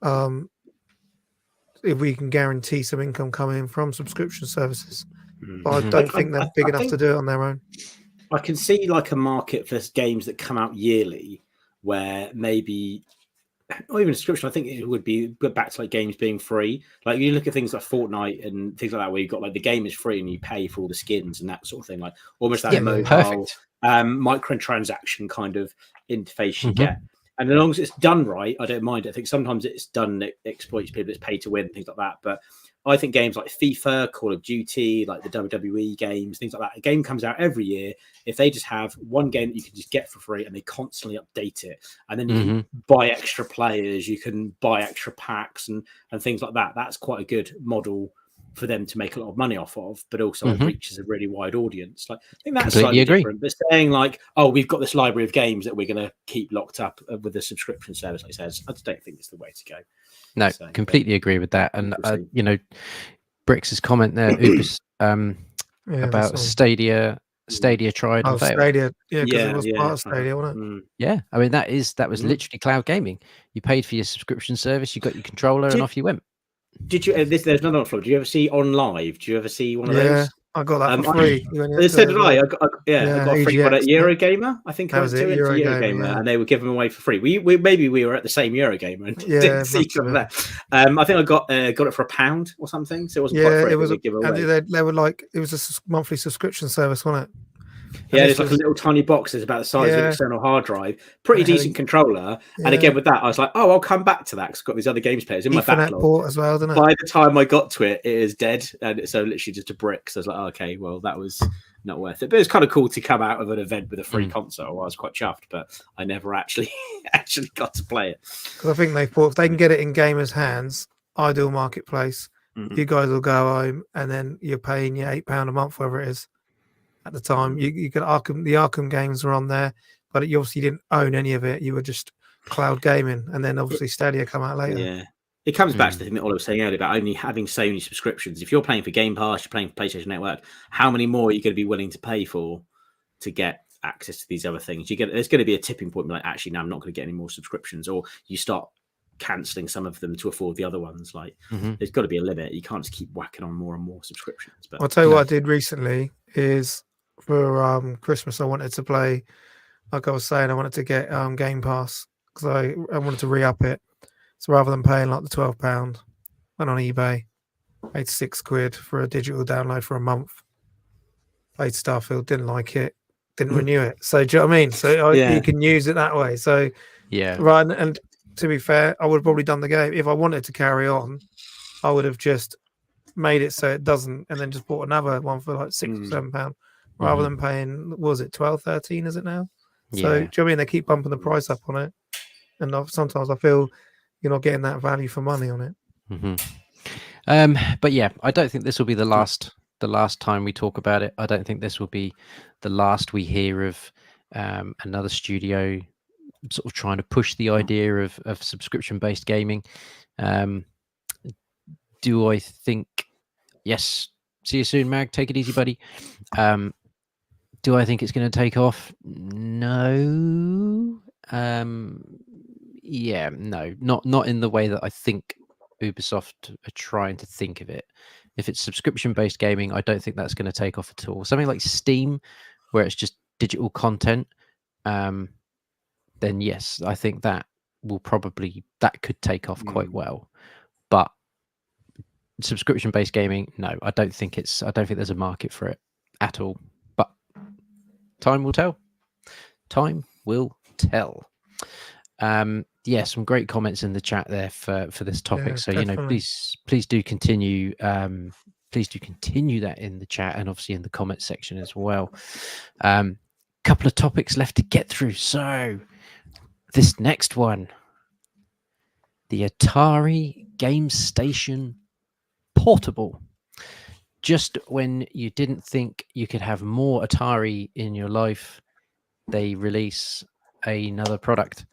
Speaker 2: If we can guarantee some income coming in from subscription services. But I don't think they're big enough to do it on their own.
Speaker 3: I can see like a market for games that come out yearly, where maybe, or even a subscription. I think it would be back to like games being free. Like, you look at things like Fortnite and things like that, where you've got like the game is free and you pay for all the skins and that sort of thing. Like, almost that mobile microtransaction kind of interface you get. And as long as it's done right, I don't mind it. I think sometimes it's done, it exploits people, it's pay to win, things like that. But I think games like FIFA, Call of Duty, like the WWE games, things like that, a game comes out every year. If they just have one game that you can just get for free and they constantly update it, and then you can buy extra players, you can buy extra packs and things like that, that's quite a good model for them to make a lot of money off of, but also it reaches a really wide audience. Like, I think that's slightly different. But saying like, oh, we've got this library of games that we're going to keep locked up with a subscription service, like it says, I just don't think it's the way to go.
Speaker 1: No, completely agree with that. And Brix's comment there, about Stadia tried and failed.
Speaker 2: Stadia, because it was part of Stadia, wasn't it?
Speaker 1: Yeah, I mean that was literally cloud gaming. You paid for your subscription service, you got your controller, and off you went.
Speaker 3: Did you? There's another one. Did you ever see On Live? Do you ever see one of those?
Speaker 2: I got that for
Speaker 3: I-
Speaker 2: free.
Speaker 3: So did I. I got a free one at
Speaker 2: EGX, yeah.
Speaker 3: Eurogamer. I think I
Speaker 2: That
Speaker 3: went
Speaker 2: was it,
Speaker 3: into
Speaker 2: Eurogamer,
Speaker 3: Eurogamer,
Speaker 2: yeah.
Speaker 3: and they were giving them away for free. Maybe we were at the same Eurogamer and
Speaker 2: Yeah,
Speaker 3: didn't see
Speaker 2: must
Speaker 3: each
Speaker 2: have
Speaker 3: other there. I think I got it for £1 or something, so it wasn't quite
Speaker 2: Yeah,
Speaker 3: free.
Speaker 2: it was.
Speaker 3: They give away.
Speaker 2: And they were like, it was a monthly subscription service, wasn't it?
Speaker 3: Yeah,
Speaker 2: And
Speaker 3: there's like a little tiny box that's about the size of an
Speaker 2: Yeah.
Speaker 3: external hard drive. Pretty
Speaker 2: And it had
Speaker 3: decent controller. And
Speaker 2: yeah.
Speaker 3: again, with that, I was like, oh, I'll come back to that because I've got these other games players in my
Speaker 2: Ethernet
Speaker 3: backlog.
Speaker 2: port as well, didn't it?
Speaker 3: By the time I got to it, it is dead. And it's so literally just a brick. So I was like, oh, okay, well, that was not worth it. But it's kind of cool to come out of an event with a free console. I was quite chuffed, but I never actually got to play it.
Speaker 2: Because I think they thought if they can get it in gamers' hands, Ideal Marketplace,
Speaker 3: Mhm.
Speaker 2: you guys will go home and then you're paying your £8 a month, whatever it is. At the time, you could the Arkham games were on there, but you obviously didn't own any of it. You were just cloud gaming, and then obviously Stadia come out later.
Speaker 3: Yeah. It comes back to the thing that Oliver was saying earlier about only having so many subscriptions. If you're playing for Game Pass, you're playing for PlayStation Network, how many more are you going to be willing to pay for to get access to these other things? There's going to be a tipping point like, actually, no, I'm not going to get any more subscriptions, or you start cancelling some of them to afford the other ones. Like, there's got to be a limit. You can't just keep whacking on more and more subscriptions. But
Speaker 2: I'll tell you what I did recently is for Christmas, I wanted to play, like I was saying, I wanted to get Game Pass because I wanted to re-up it. So rather than paying like the £12, went on eBay, paid £6 for a digital download for a month. Played Starfield, didn't like it, didn't renew it. So do you know what I mean? So you can use it that way. So right, and to be fair, I would have probably done the game if I wanted to carry on. I would have just made it so it doesn't, and then just bought another one for like £6 or £7, rather than paying. What was it 12, 13? Is it now? So do you know what I mean? They keep bumping the price up on it, and sometimes I feel you're not getting that value for money on it.
Speaker 1: But yeah, I don't think this will be the last time we talk about it. I don't think this will be the last we hear of another studio sort of trying to push the idea of subscription-based gaming. Do I think? Yes. See you soon, Mag. Take it easy, buddy. Do I think it's going to take off? No. Yeah, no, not in the way that I think Ubisoft are trying to think of it. If it's subscription-based gaming, I don't think that's going to take off at all. Something like Steam, where it's just digital content, then yes, I think that could take off quite well. But subscription-based gaming, no, I don't think there's a market for it at all. But time will tell. Time will tell. Yeah, some great comments in the chat there for this topic.
Speaker 2: Yeah,
Speaker 1: so
Speaker 2: definitely.
Speaker 1: please do continue. Please do continue that in the chat and obviously in the comment section as well. Couple of topics left to get through. So this next one, the Atari Game Station Portable. Just when you didn't think you could have more Atari in your life, they release another product.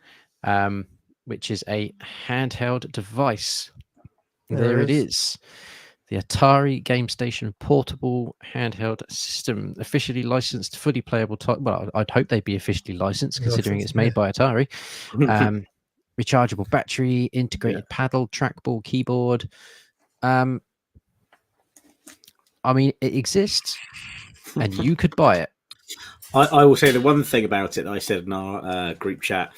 Speaker 1: Which is a handheld device. There it is. The Atari Game Station Portable Handheld System, officially licensed, fully playable. Well, I'd hope they'd be officially licensed, considering it's made by Atari. Rechargeable battery, integrated paddle, trackball, keyboard. I mean, it exists, and you could buy it.
Speaker 3: I will say the one thing about it that I said in our group chat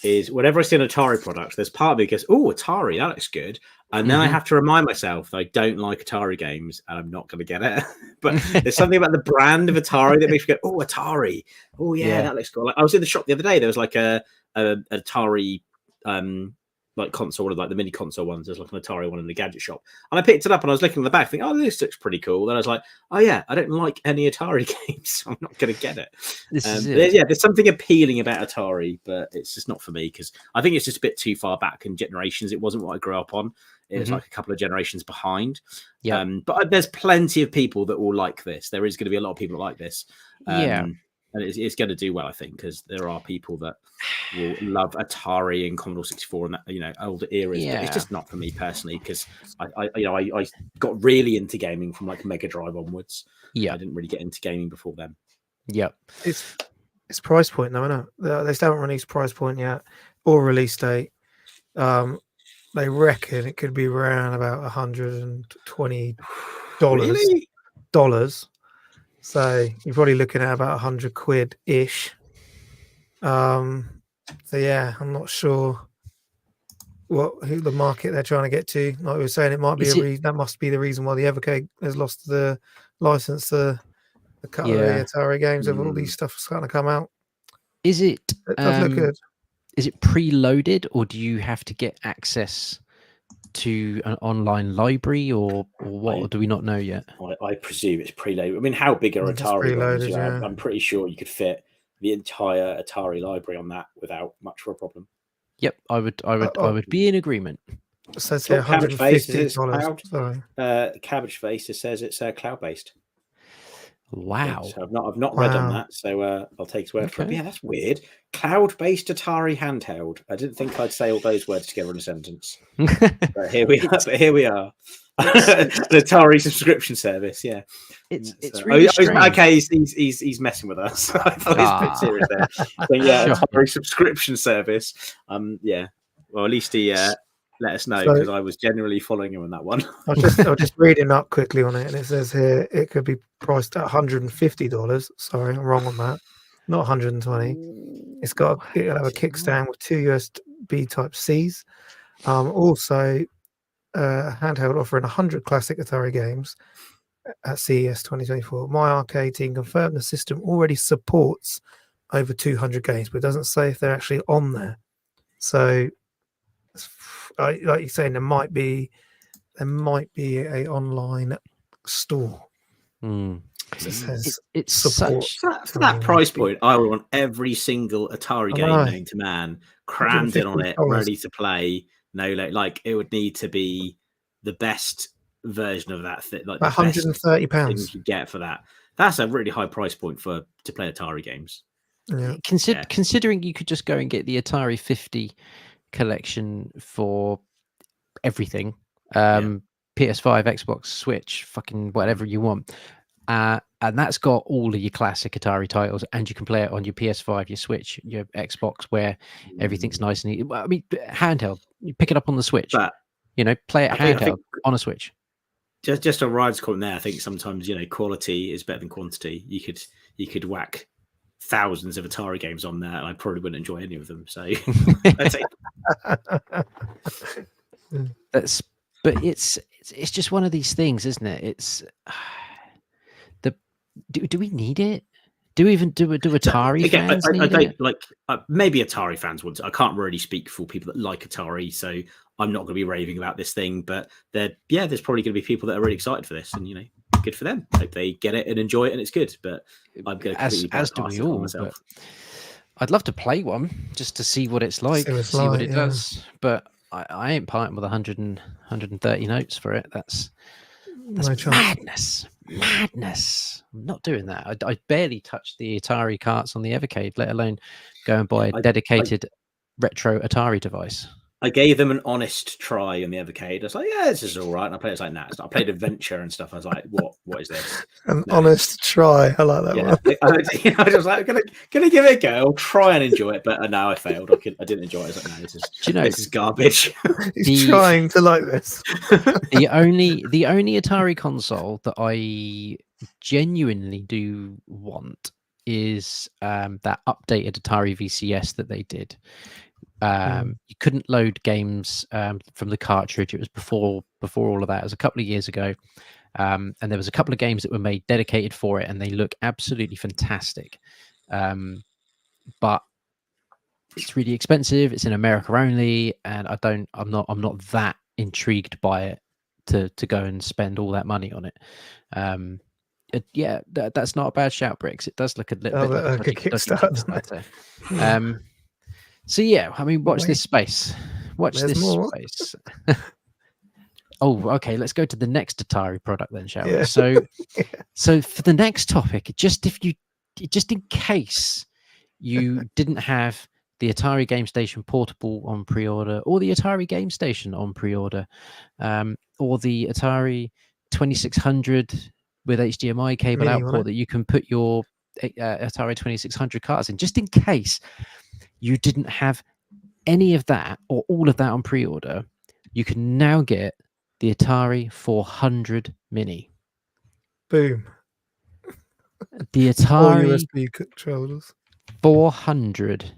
Speaker 3: is whenever I see an Atari product, there's part of me goes, oh, Atari, that looks good. And then I have to remind myself that I don't like Atari games and I'm not going to get it. But there's something about the brand of Atari that makes me go, oh, Atari. Oh, yeah, that looks cool. Like, I was in the shop the other day. There was like an Atari like console, like the mini console ones. There's like an Atari one in the gadget shop. And I picked it up and I was looking in the back thinking, oh, this looks pretty cool. Then I was like, oh, yeah, I don't like any Atari games. So I'm not going to get it. There's something appealing about Atari, but it's just not for me because I think it's just a bit too far back in generations. It wasn't what I grew up on. It was like a couple of generations behind. But there's plenty of people that will like this. There is going to be a lot of people that like this. And it's going to do well, I think, because there are people that will love Atari and Commodore 64 and that, older eras. But it's just not for me personally, because I got really into gaming from like Mega Drive onwards. I didn't really get into gaming before then.
Speaker 2: It's price point though, isn't it? They still haven't released price point yet or release date. They reckon it could be around about $120
Speaker 3: Really?
Speaker 2: dollars. So you're probably looking at about 100 quid ish. So yeah, I'm not sure who the market they're trying to get to. Like we were saying, it might be that must be the reason why the Evercade has lost the license to a couple of the Atari games of all these stuff starting to come out.
Speaker 1: Is it?
Speaker 2: It does look good.
Speaker 1: Is it preloaded, or do you have to get access to an online library, or what? Or do we not know yet?
Speaker 3: I presume it's preloaded. I mean, how big are Atari ones?
Speaker 2: Yeah.
Speaker 3: I'm pretty sure you could fit the entire Atari library on that without much of a problem.
Speaker 1: Yep, I would be in agreement.
Speaker 2: It says here $150. Sorry.
Speaker 3: Cabbage Face says it's cloud based.
Speaker 1: Wow.
Speaker 3: So I've not read on that, so I'll take his word for it. But yeah, that's weird. Cloud-based Atari handheld. I didn't think I'd say all those words together in a sentence. But here we are. An Atari subscription service. Yeah,
Speaker 1: it's really
Speaker 3: okay. He's messing with us. I thought he's a bit serious there. But yeah, Atari subscription service. Yeah. Well, at least he let us know, because I was generally following him on that one.
Speaker 2: I'm just reading up quickly on it, and it says here it could be priced at $150. Sorry, I'm wrong on that. Not 120. It'll have a kickstand with 2 USB Type Cs. Also, handheld offering 100 classic Atari games at CES 2024. My Arcade team confirmed the system already supports over 200 games, but it doesn't say if they're actually on there. So, like you're saying, there might be a online store.
Speaker 1: It's
Speaker 3: such for that price point. I would want every single Atari game known to man crammed in on it, ready to play. No, like it would need to be the best version of that thing, like
Speaker 2: £130
Speaker 3: you get for that. That's a really high price point to play Atari games.
Speaker 2: Yeah.
Speaker 1: Considering you could just go and get the Atari 50 collection for everything, PS5, Xbox, Switch, fucking whatever you want, and that's got all of your classic Atari titles, and you can play it on your PS5, your Switch, your Xbox, where everything's nice and easy. I mean, handheld, you pick it up on the Switch, but play it handheld on a Switch.
Speaker 3: Just a Ryan's comment there. I think sometimes quality is better than quantity. You could whack thousands of Atari games on there, and I probably wouldn't enjoy any of them. So
Speaker 1: but it's just one of these things, isn't it? It's do we need it? Do Atari fans need it?
Speaker 3: Maybe Atari fans want to. I can't really speak for people that like Atari, so I'm not going to be raving about this thing. But there's probably going to be people that are really excited for this, and good for them. Hope they get it and enjoy it, and it's good. But I'm going to
Speaker 1: as do we all. Myself. I'd love to play one just to see what it's like, see what it does. But I ain't parting with 130 notes for it. That's madness. I'm not doing that. I barely touched the Atari carts on the Evercade, let alone go and buy a dedicated retro Atari device.
Speaker 3: I gave them an honest try on the Evercade. I was like, yeah, this is all right. And I played it. I was like, nah. I played Adventure and stuff. I was like, what is this?
Speaker 2: Honest try. I like that one.
Speaker 3: I was like, gonna give it a go. I'll try and enjoy it. But no, I failed. I didn't enjoy it. I was like, no, this is garbage.
Speaker 2: He's trying to like this.
Speaker 1: the only Atari console that I genuinely do want is that updated Atari VCS that they did. You couldn't load games from the cartridge. It was before all of that. It was a couple of years ago, and there was a couple of games that were made dedicated for it, and they look absolutely fantastic. But it's really expensive. It's in America only, and I'm not that intrigued by it to go and spend all that money on it. That's not a bad shout, Bricks. It does look a little bit like a Kickstarter. So yeah, I mean, watch this space. Watch this space. Oh, okay. Let's go to the next Atari product then, shall we? So for the next topic, just in case you didn't have the Atari Game Station Portable on pre-order, or the Atari Game Station on pre-order, or the Atari 2600 with HDMI cable output that you can put your Atari 2600 cards in, just in case you didn't have any of that or all of that on pre-order, you can now get the Atari 400 Mini.
Speaker 2: Boom.
Speaker 1: The
Speaker 2: Or
Speaker 1: Atari
Speaker 2: USB controllers.
Speaker 1: 400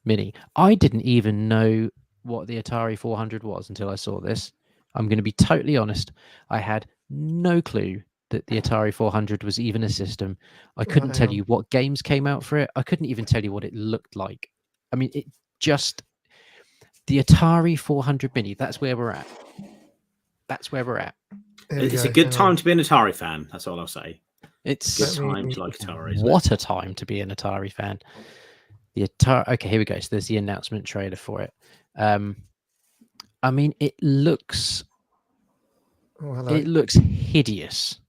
Speaker 1: Mini. I didn't even know what the Atari 400 was until I saw this. I'm going to be totally honest. I had no clue that the Atari 400 was even a system. I couldn't
Speaker 2: hang
Speaker 1: tell
Speaker 2: on.
Speaker 1: you what games came out for it. I couldn't even tell you what it looked like. I mean, it just the Atari 400 Mini. That's where we're at. That's where we're at.
Speaker 2: Here we
Speaker 3: It's
Speaker 2: go,
Speaker 3: a good
Speaker 2: hang
Speaker 3: time
Speaker 2: on.
Speaker 3: to be an Atari fan. That's all I'll say.
Speaker 1: It's
Speaker 3: Good
Speaker 2: Let me-
Speaker 3: time to like Atari. isn't it?
Speaker 1: what a time to be an Atari fan. The Atari. Okay, here we go. So there's the announcement trailer for it. I mean, it looks
Speaker 2: Oh, hello.
Speaker 1: hideous.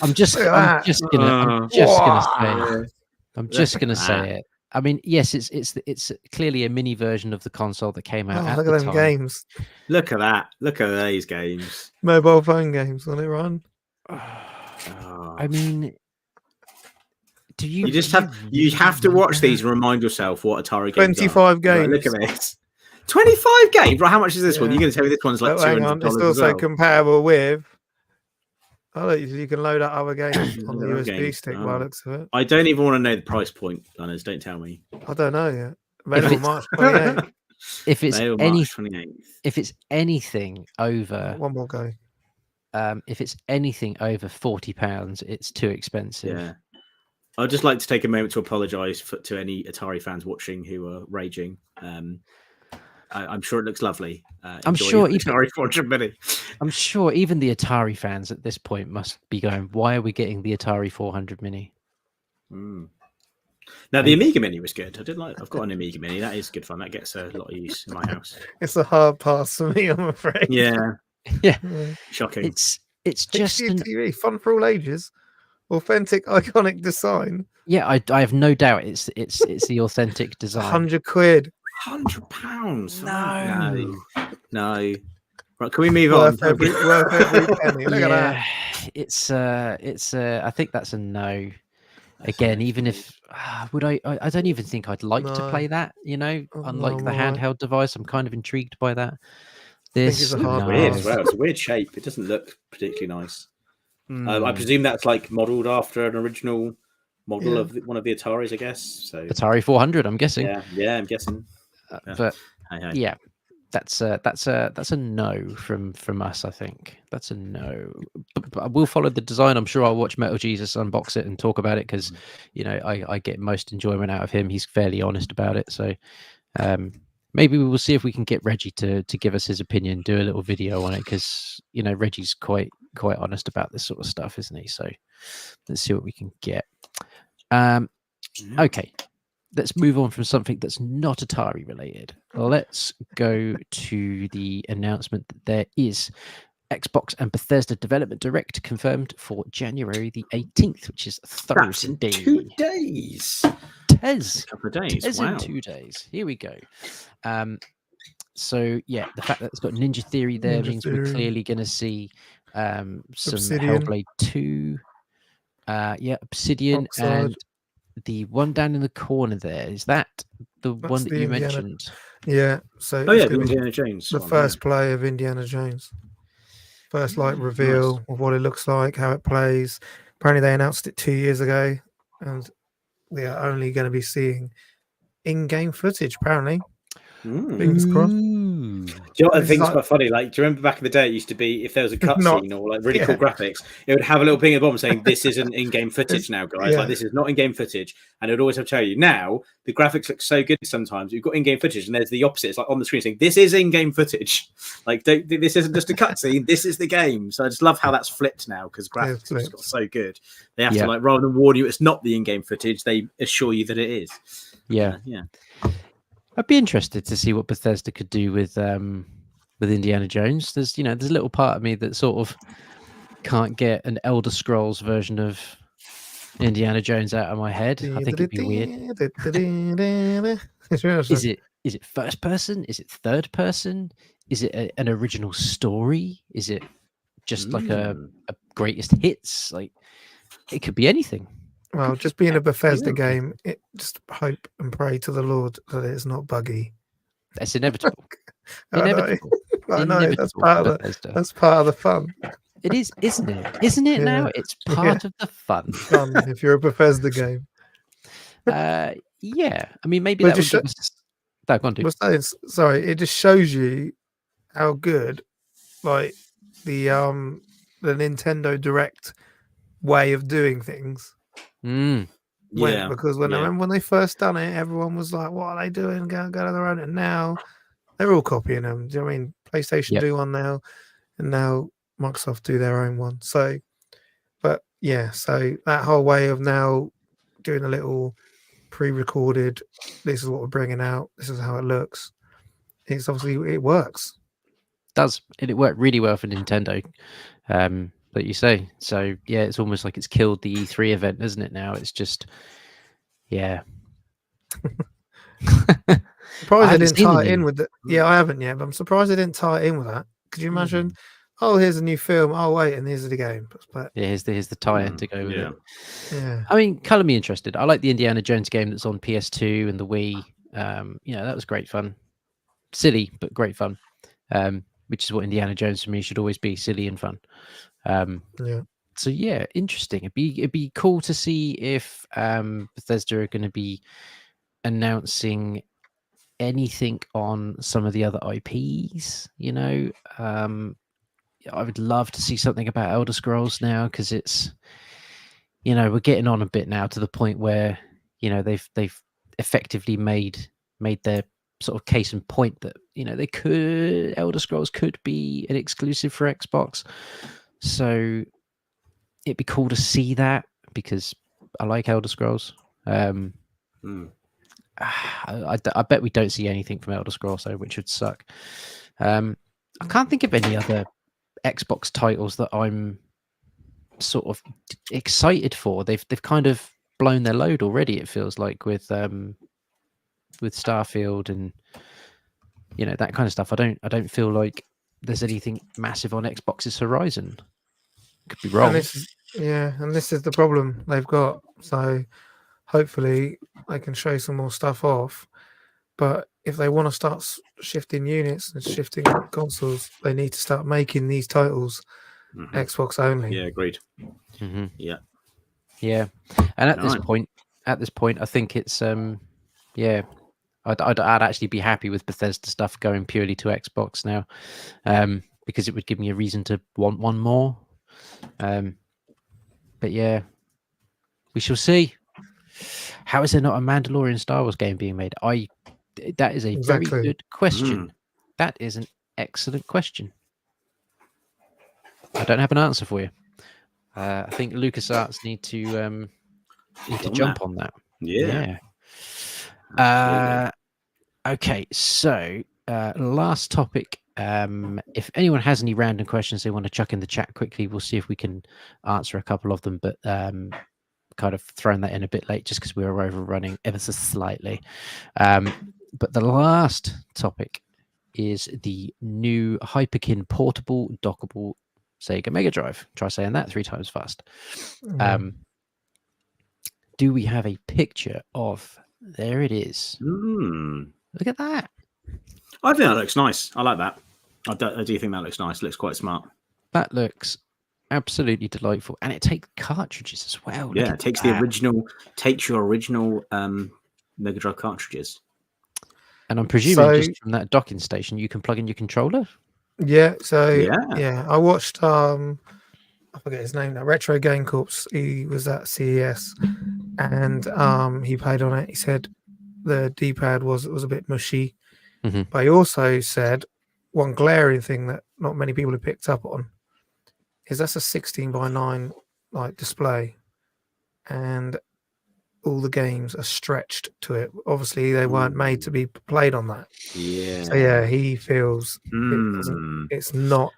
Speaker 1: I'm just
Speaker 2: Look at
Speaker 1: I'm
Speaker 2: that.
Speaker 1: just gonna
Speaker 3: Wow.
Speaker 1: say it. I'm
Speaker 3: Look
Speaker 1: just
Speaker 3: at
Speaker 1: gonna
Speaker 3: that.
Speaker 1: say it. I mean, yes, it's clearly a mini version of the console that came out
Speaker 2: Oh,
Speaker 1: at
Speaker 2: look
Speaker 1: the
Speaker 2: at them
Speaker 1: time.
Speaker 2: games.
Speaker 3: Look at that. Look at these games.
Speaker 2: Mobile phone games on it, Run.
Speaker 3: Oh.
Speaker 1: I mean, do you?
Speaker 3: You just
Speaker 1: do
Speaker 3: have you have to
Speaker 1: really
Speaker 3: watch
Speaker 1: want
Speaker 3: these
Speaker 1: that?
Speaker 3: and remind yourself what Atari games are.
Speaker 2: 25
Speaker 3: Like, look
Speaker 2: games.
Speaker 3: at this. 25 games. Right, how much is this one?
Speaker 2: Yeah.
Speaker 3: You're going to tell me this one's like
Speaker 2: Oh, hang on.
Speaker 3: $200
Speaker 2: It's
Speaker 3: as
Speaker 2: also
Speaker 3: well.
Speaker 2: compatible with. Oh, look, you can load up other games on the
Speaker 3: Other
Speaker 2: USB
Speaker 3: games.
Speaker 2: stick
Speaker 3: Oh.
Speaker 2: by the looks of it.
Speaker 3: I don't even want to know the price point, Gunners. Don't tell me.
Speaker 2: I don't know yet. Available
Speaker 1: it's-
Speaker 2: March 28th.
Speaker 1: If it's
Speaker 3: They were
Speaker 1: any,
Speaker 3: March 28th.
Speaker 1: if it's anything over,
Speaker 2: One more go.
Speaker 1: if it's anything over £40, it's too expensive.
Speaker 3: Yeah. I'd just like to take a moment to apologise to any Atari fans watching who are raging. I'm sure it looks lovely.
Speaker 1: I'm
Speaker 3: Enjoy
Speaker 1: sure
Speaker 3: the
Speaker 1: even-
Speaker 3: Atari 400 Mini.
Speaker 1: I'm sure even the Atari fans at this point must be going, "Why are we getting the Atari 400 Mini?"
Speaker 3: Mm. Now the Amiga Mini was good. I've got an Amiga Mini. That is good fun. That gets a lot of use in my house.
Speaker 2: It's a hard pass for me, I'm afraid.
Speaker 3: Yeah,
Speaker 1: Yeah,
Speaker 3: shocking.
Speaker 1: it's just an,
Speaker 2: HDTV, fun for all ages. Authentic, iconic design.
Speaker 1: yeah. I have no doubt it's the authentic design.
Speaker 2: 100 quid.
Speaker 3: £100.
Speaker 1: No.
Speaker 3: No. Right, can we move on?
Speaker 2: Worth every penny. Look at that.
Speaker 1: It's I think that's a no. Again, even if would I don't even think I'd like to
Speaker 2: No.
Speaker 1: play that.
Speaker 2: Oh,
Speaker 1: Unlike
Speaker 2: no,
Speaker 1: the
Speaker 2: right.
Speaker 1: handheld device, I'm kind of intrigued by that.
Speaker 2: it's
Speaker 1: This
Speaker 2: a hard
Speaker 1: no.
Speaker 3: Weird as well. It's a weird shape. It doesn't look particularly nice. I
Speaker 1: Mm.
Speaker 3: presume that's like modelled after an original model
Speaker 2: Yeah.
Speaker 3: of one of the Ataris, I guess. So
Speaker 1: Atari 400, I'm guessing.
Speaker 3: yeah, I'm guessing. yeah.
Speaker 1: But
Speaker 3: Hey.
Speaker 1: yeah, that's a no from us. I think that's a no. But I will follow the design. I'm sure I'll watch Metal Jesus unbox it and talk about it because I get most enjoyment out of him. He's fairly honest about it. So maybe we will see if we can get Reggie to give us his opinion, do a little video on it because Reggie's quite honest about this sort of stuff, isn't he? So let's see what we can get. Okay, let's move on from something that's not Atari related. Let's go to the announcement that there is Xbox and Bethesda Development Direct confirmed for January the 18th, which is
Speaker 3: That's in
Speaker 1: Thursday.
Speaker 3: 2 days.
Speaker 1: Tez.
Speaker 3: A couple of days.
Speaker 1: As
Speaker 3: Wow.
Speaker 1: in 2 days. Here we go. So yeah, the fact that it's got Ninja Theory there
Speaker 2: Ninja
Speaker 1: means
Speaker 2: Theory.
Speaker 1: we're clearly going to see some
Speaker 2: Obsidian.
Speaker 1: Hellblade 2. Obsidian
Speaker 2: Oxide.
Speaker 1: and the one down in the corner there. Is that the
Speaker 2: That's
Speaker 1: one that
Speaker 2: the
Speaker 1: you
Speaker 2: Indiana-
Speaker 1: mentioned?
Speaker 2: Yeah. So
Speaker 3: Oh
Speaker 2: it's
Speaker 3: yeah, the
Speaker 2: gonna be
Speaker 3: Indiana Jones.
Speaker 2: the
Speaker 3: one,
Speaker 2: first play of Indiana Jones. First reveal of what it looks like, how it plays. Apparently they announced it 2 years ago, and we are only going to be seeing in-game footage. Apparently,
Speaker 3: yeah. Mm.
Speaker 2: fingers crossed.
Speaker 1: Ooh.
Speaker 3: Do you know what I
Speaker 2: This
Speaker 3: think
Speaker 2: is
Speaker 3: is
Speaker 2: like-
Speaker 3: quite funny? Like, do you remember back in the day, it used to be if there was a
Speaker 2: Not-
Speaker 3: cutscene or like really cool graphics, it would have a little ping at the bottom saying, "This isn't in-game footage now, guys.
Speaker 2: yeah.
Speaker 3: Like, this is not in-game footage." And it would always have to tell you. Now the graphics look so good. Sometimes you've got in-game footage, and there's the opposite. It's like on the screen saying, "This is in-game footage." Like, this isn't just a cutscene. This is the game. So I just love how that's flipped now because graphics have just
Speaker 2: flipped.
Speaker 3: got so good. They have
Speaker 1: Yeah.
Speaker 3: to like rather than warn you it's not the in-game footage, they assure you that it is.
Speaker 1: Yeah.
Speaker 3: Yeah.
Speaker 1: I'd be interested to see what Bethesda could do with Indiana Jones. There's a little part of me that sort of can't get an Elder Scrolls version of Indiana Jones out of my head. I think it'd be weird. Is it first person? Is it third person? Is it an original story? Is it just like a greatest hits? Like it could be anything.
Speaker 2: Well, just being a Bethesda
Speaker 3: Yeah.
Speaker 2: game, just hope and pray to the Lord that it's not buggy.
Speaker 1: That's inevitable.
Speaker 2: I know.
Speaker 1: Inevitable.
Speaker 2: I know. That's
Speaker 1: Inevitable
Speaker 2: part
Speaker 1: for
Speaker 2: of the
Speaker 1: Bethesda.
Speaker 2: that's part of the fun.
Speaker 1: It is, isn't it? Isn't it
Speaker 2: Yeah.
Speaker 1: now? It's part of the fun.
Speaker 2: If you're a Bethesda game.
Speaker 1: Yeah. I mean, maybe
Speaker 2: But
Speaker 1: that would
Speaker 2: just
Speaker 1: give us. No, go on, dude.
Speaker 2: What's that? Sorry, it just shows you how good, like the Nintendo Direct way of doing things went.
Speaker 3: Yeah,
Speaker 2: Because when I
Speaker 3: yeah.
Speaker 2: remember when they first done it, everyone was like, "What are they doing? Go on their own." And now they're all copying them. Do you know what I mean? PlayStation
Speaker 1: Yep.
Speaker 2: do one now, and now Microsoft do their own one. So, but yeah, so that whole way of now doing a little pre-recorded, this is what we're bringing out, this is how it looks. It's obviously it works.
Speaker 1: Does it worked really well for Nintendo, that you say. So yeah, it's almost like it's killed the E3 event, isn't it? Now it's just, yeah.
Speaker 2: Surprised they
Speaker 1: haven't
Speaker 2: didn't
Speaker 1: seen the
Speaker 2: tie it in
Speaker 1: new-
Speaker 2: with the. Yeah, I haven't yet, but I'm surprised they didn't tie it in with that. Could you imagine? Oh, here's a new film. Oh, wait, and here's the game. But
Speaker 1: Yeah, here's the tie-in to go with
Speaker 3: yeah.
Speaker 1: it.
Speaker 2: yeah,
Speaker 1: I mean, color me interested. I like the Indiana Jones game that's on PS2 and the Wii. That was great fun. Silly, but great fun. Which is what Indiana Jones for me should always be, silly and fun.
Speaker 2: yeah.
Speaker 1: So yeah, interesting. It'd be cool to see if Bethesda are going to be announcing anything on some of the other IPs. I would love to see something about Elder Scrolls now, because it's, we're getting on a bit now to the point where they've effectively made their sort of case in point that Elder Scrolls could be an exclusive for Xbox. So it'd be cool to see that, because I like Elder Scrolls. I bet we don't see anything from Elder Scrolls though, which would suck. I can't think of any other Xbox titles that I'm sort of excited for. They've kind of blown their load already, it feels like, with Starfield and that kind of stuff. I don't feel like there's anything massive on Xbox's horizon. Could be wrong.
Speaker 2: And this is the problem they've got. So hopefully they can show some more stuff off. But if they want to start shifting units and shifting consoles, they need to start making these titles Xbox only.
Speaker 3: Yeah, agreed.
Speaker 1: Yeah. And at this point, I think it's I'd actually be happy with Bethesda stuff going purely to Xbox now, because it would give me a reason to want one more. But yeah, we shall see. How is there not a Mandalorian Star Wars game being made? That is a very good question. That is an excellent question. I don't have an answer for you. I think LucasArts need to jump on that.
Speaker 3: Yeah.
Speaker 1: Okay, so last topic. If anyone has any random questions they want to chuck in the chat quickly, we'll see if we can answer a couple of them. But kind of thrown that in a bit late just because we were overrunning ever so slightly. But the last topic is the new Hyperkin portable dockable Sega Mega Drive. Try saying that 3 times fast. Do we have a picture of? There it is. Look at that.
Speaker 3: I think that looks nice. I like that. I do think that looks nice. It looks quite smart.
Speaker 1: That looks absolutely delightful, and it takes cartridges as well.
Speaker 3: Yeah, it takes your original Mega Drive cartridges. And
Speaker 1: I'm presuming just from that docking station you can plug in your controller.
Speaker 2: Yeah, I watched I forget his name now, Retro Game Corps. He was at CES and he played on it. He said the D-pad was a bit mushy, but he also said one glaring thing that not many people have picked up on is that's a 16:9 like display, and all the games are stretched to it. Obviously, they weren't made to be played on that.
Speaker 3: Yeah.
Speaker 2: So yeah, he feels it's not.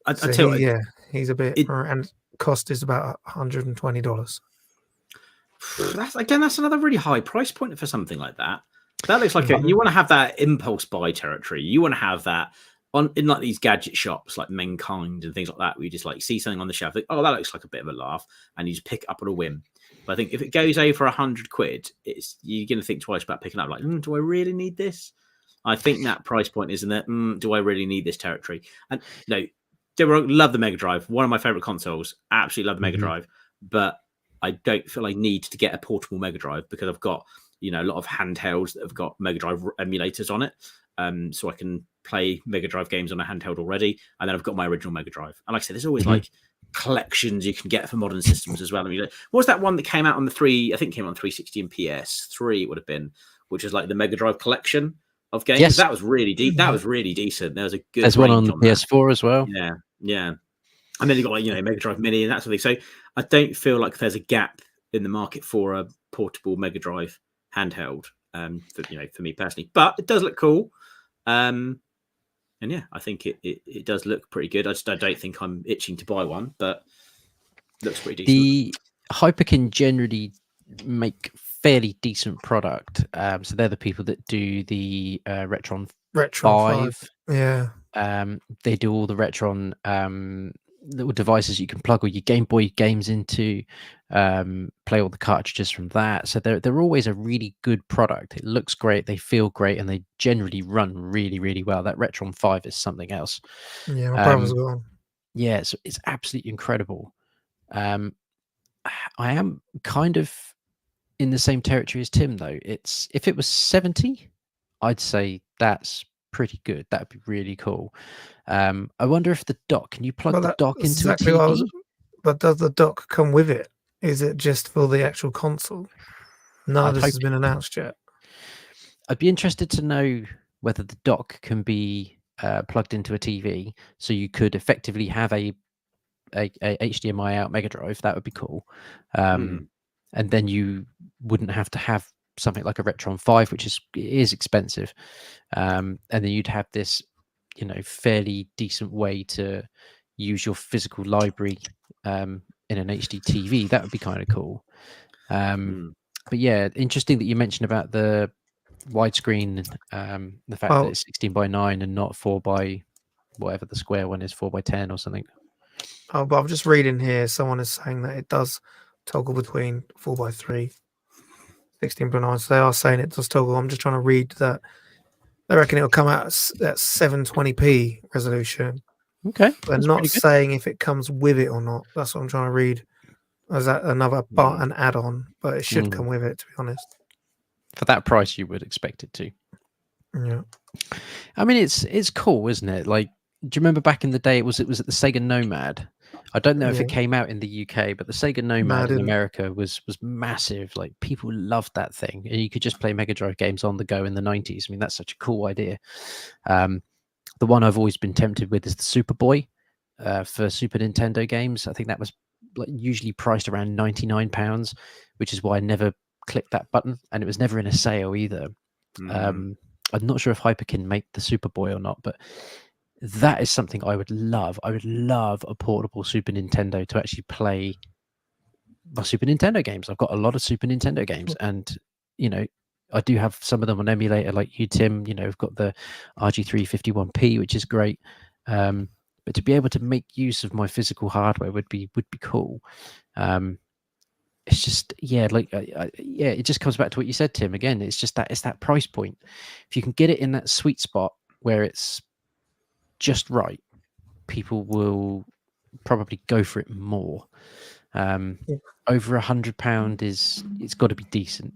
Speaker 3: I tell you,
Speaker 2: he's a bit, and cost is about $120.
Speaker 3: That's another really high price point for something like that. That looks like you want to have that impulse buy territory. You want to have that in like these gadget shops like Mankind and things like that, where you just like see something on the shelf, think, oh, that looks like a bit of a laugh, and you just pick it up on a whim. But I think if it goes over £100, you're going to think twice about picking up. Like, do I really need this? I think that price point is in that. Do I really need this territory? And no, love the Mega Drive. One of my favorite consoles. Absolutely love the Mega Drive, but I don't feel I need to get a portable Mega Drive because I've got a lot of handhelds that have got Mega Drive emulators on it, so I can play Mega Drive games on a handheld already. And then I've got my original Mega Drive. And like I said, there's always like collections you can get for modern systems as well. I mean, what was that one that came out on the 360 and PS3? It would have been, which was like the Mega Drive collection of games.
Speaker 1: Yes.
Speaker 3: That was really deep. That was really decent. There was a good.
Speaker 1: There's one on
Speaker 3: range
Speaker 1: the PS4 as well.
Speaker 3: Yeah. And then you got like Mega Drive Mini and that sort of thing. So I don't feel like there's a gap in the market for a portable Mega Drive handheld. For me personally, but it does look cool. And yeah, I think it does look pretty good. I don't think I'm itching to buy one, but it looks pretty decent.
Speaker 1: The Hyperkin generally make fairly decent product. So they're the people that do the Retron 5.
Speaker 2: Yeah.
Speaker 1: They do all the Retron little devices you can plug all your Game Boy games into, play all the cartridges from that. So they're always a really good product. It looks great, they feel great, and they generally run really, really well. That Retron 5 is something else.
Speaker 2: Yeah, my brother's got one.
Speaker 1: Yeah, so it's absolutely incredible. I am kind of in the same territory as Tim, though. If it was 70, I'd say that's pretty good. That would be really cool. I wonder if the dock, can you plug the dock into a TV?
Speaker 2: But does the dock come with it? Is it just for the actual console? None of this has been announced yet.
Speaker 1: I'd be interested to know whether the dock can be plugged into a TV, so you could effectively have a HDMI out Mega Drive. That would be cool. And then you wouldn't have to have something like a Retron 5, which is expensive. And then you'd have this, fairly decent way to use your physical library in an HD TV. That would be kind of cool. But yeah, interesting that you mentioned about the widescreen, the fact that it's 16:9 and not 4 by whatever the square one is, 4:10 or something.
Speaker 2: Oh, but I'm just reading here. Someone is saying that it does toggle between 4:3, 16:9. So they are saying it does toggle. I'm just trying to read that. I reckon it'll come out at 720p resolution.
Speaker 1: Okay.
Speaker 2: They're not saying if it comes with it or not. That's what I'm trying to read. Is that another an add-on? But it should come with it, to be honest.
Speaker 1: For that price, you would expect it to.
Speaker 2: Yeah.
Speaker 1: I mean, it's cool, isn't it? Like, do you remember back in the day? It was at the Sega Nomad. I don't know if it came out in the UK, but the Sega Nomad in America was massive. Like, people loved that thing, and you could just play Mega Drive games on the go in the 90s. I mean, that's such a cool idea. The one I've always been tempted with is the Superboy for Super Nintendo games. I think that was usually priced around £99, which is why I never clicked that button, and it was never in a sale either. I'm not sure if Hyperkin make the Superboy or not, but that is something I would love. I would love a portable Super Nintendo to actually play my Super Nintendo games. I've got a lot of Super Nintendo games, and I do have some of them on emulator, like you, Tim. I've got the RG351P, which is great. But to be able to make use of my physical hardware would be cool. It's just it just comes back to what you said, Tim. Again, it's that price point. If you can get it in that sweet spot where it's just right, people will probably go for it more. Over £100 it's got to be decent,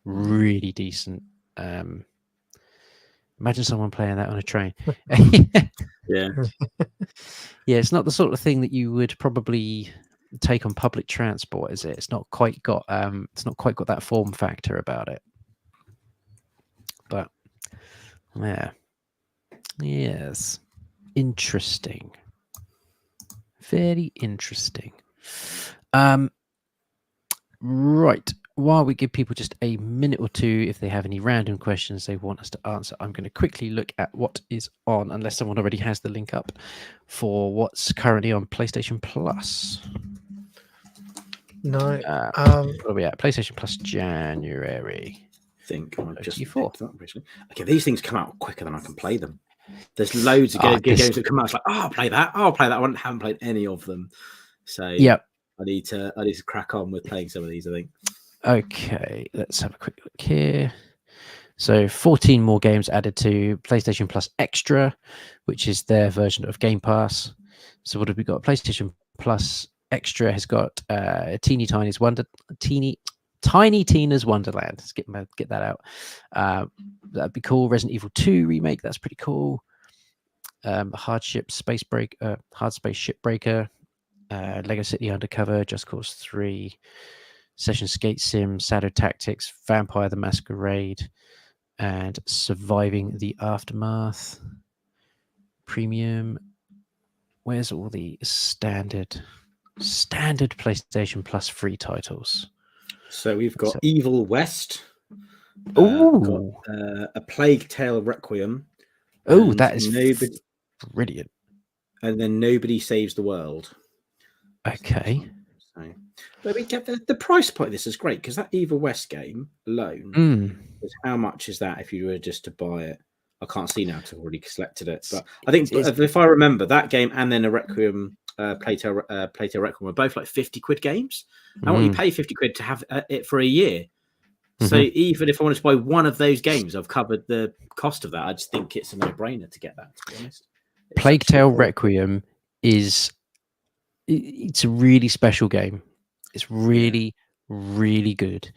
Speaker 1: really decent. Imagine someone playing that on a train.
Speaker 3: Yeah,
Speaker 1: it's not the sort of thing that you would probably take on public transport, is it? It's not quite got that form factor about it. But yeah. Yes. Interesting. Very interesting. Right. While we give people just a minute or two, if they have any random questions they want us to answer, I'm going to quickly look at what is on, unless someone already has the link up, for what's currently on PlayStation Plus.
Speaker 2: No.
Speaker 1: What are we at? PlayStation Plus January.
Speaker 3: I think I just
Speaker 1: Q4.
Speaker 3: Okay, these things come out quicker than I can play them. There's loads of games that come out. It's like, I'll play that. I haven't played any of them. So I need to crack on with playing some of these, I think.
Speaker 1: Okay, let's have a quick look here. So 14 more games added to PlayStation Plus Extra, which is their version of Game Pass. So what have we got? PlayStation Plus Extra has got Tiny Tina's Wonderland. Let's get that out. That'd be cool. Resident Evil 2 remake. That's pretty cool. Hard Space Shipbreaker. Lego City Undercover. Just Cause 3. Session Skate Sim. Shadow Tactics. Vampire the Masquerade. And Surviving the Aftermath. Premium. Where's all the standard PlayStation Plus free titles?
Speaker 3: So we've got Evil West.
Speaker 1: Oh,
Speaker 3: A Plague Tale Requiem.
Speaker 1: Oh, that is brilliant.
Speaker 3: And then Nobody Saves the World.
Speaker 1: Okay.
Speaker 3: So, but we get the price point of this is great because that Evil West game alone is how much is that if you were just to buy it? I can't see now because I've already selected it. But I think if I remember that game and then a Requiem, Plague Tale Requiem were both like 50 quid games. And when you pay 50 quid to have it for a year. So even if I wanted to buy one of those games, I've covered the cost of that. I just think it's a no-brainer to get that, to be honest.
Speaker 1: Plague Tale Requiem it's a really special game. It's really, really good.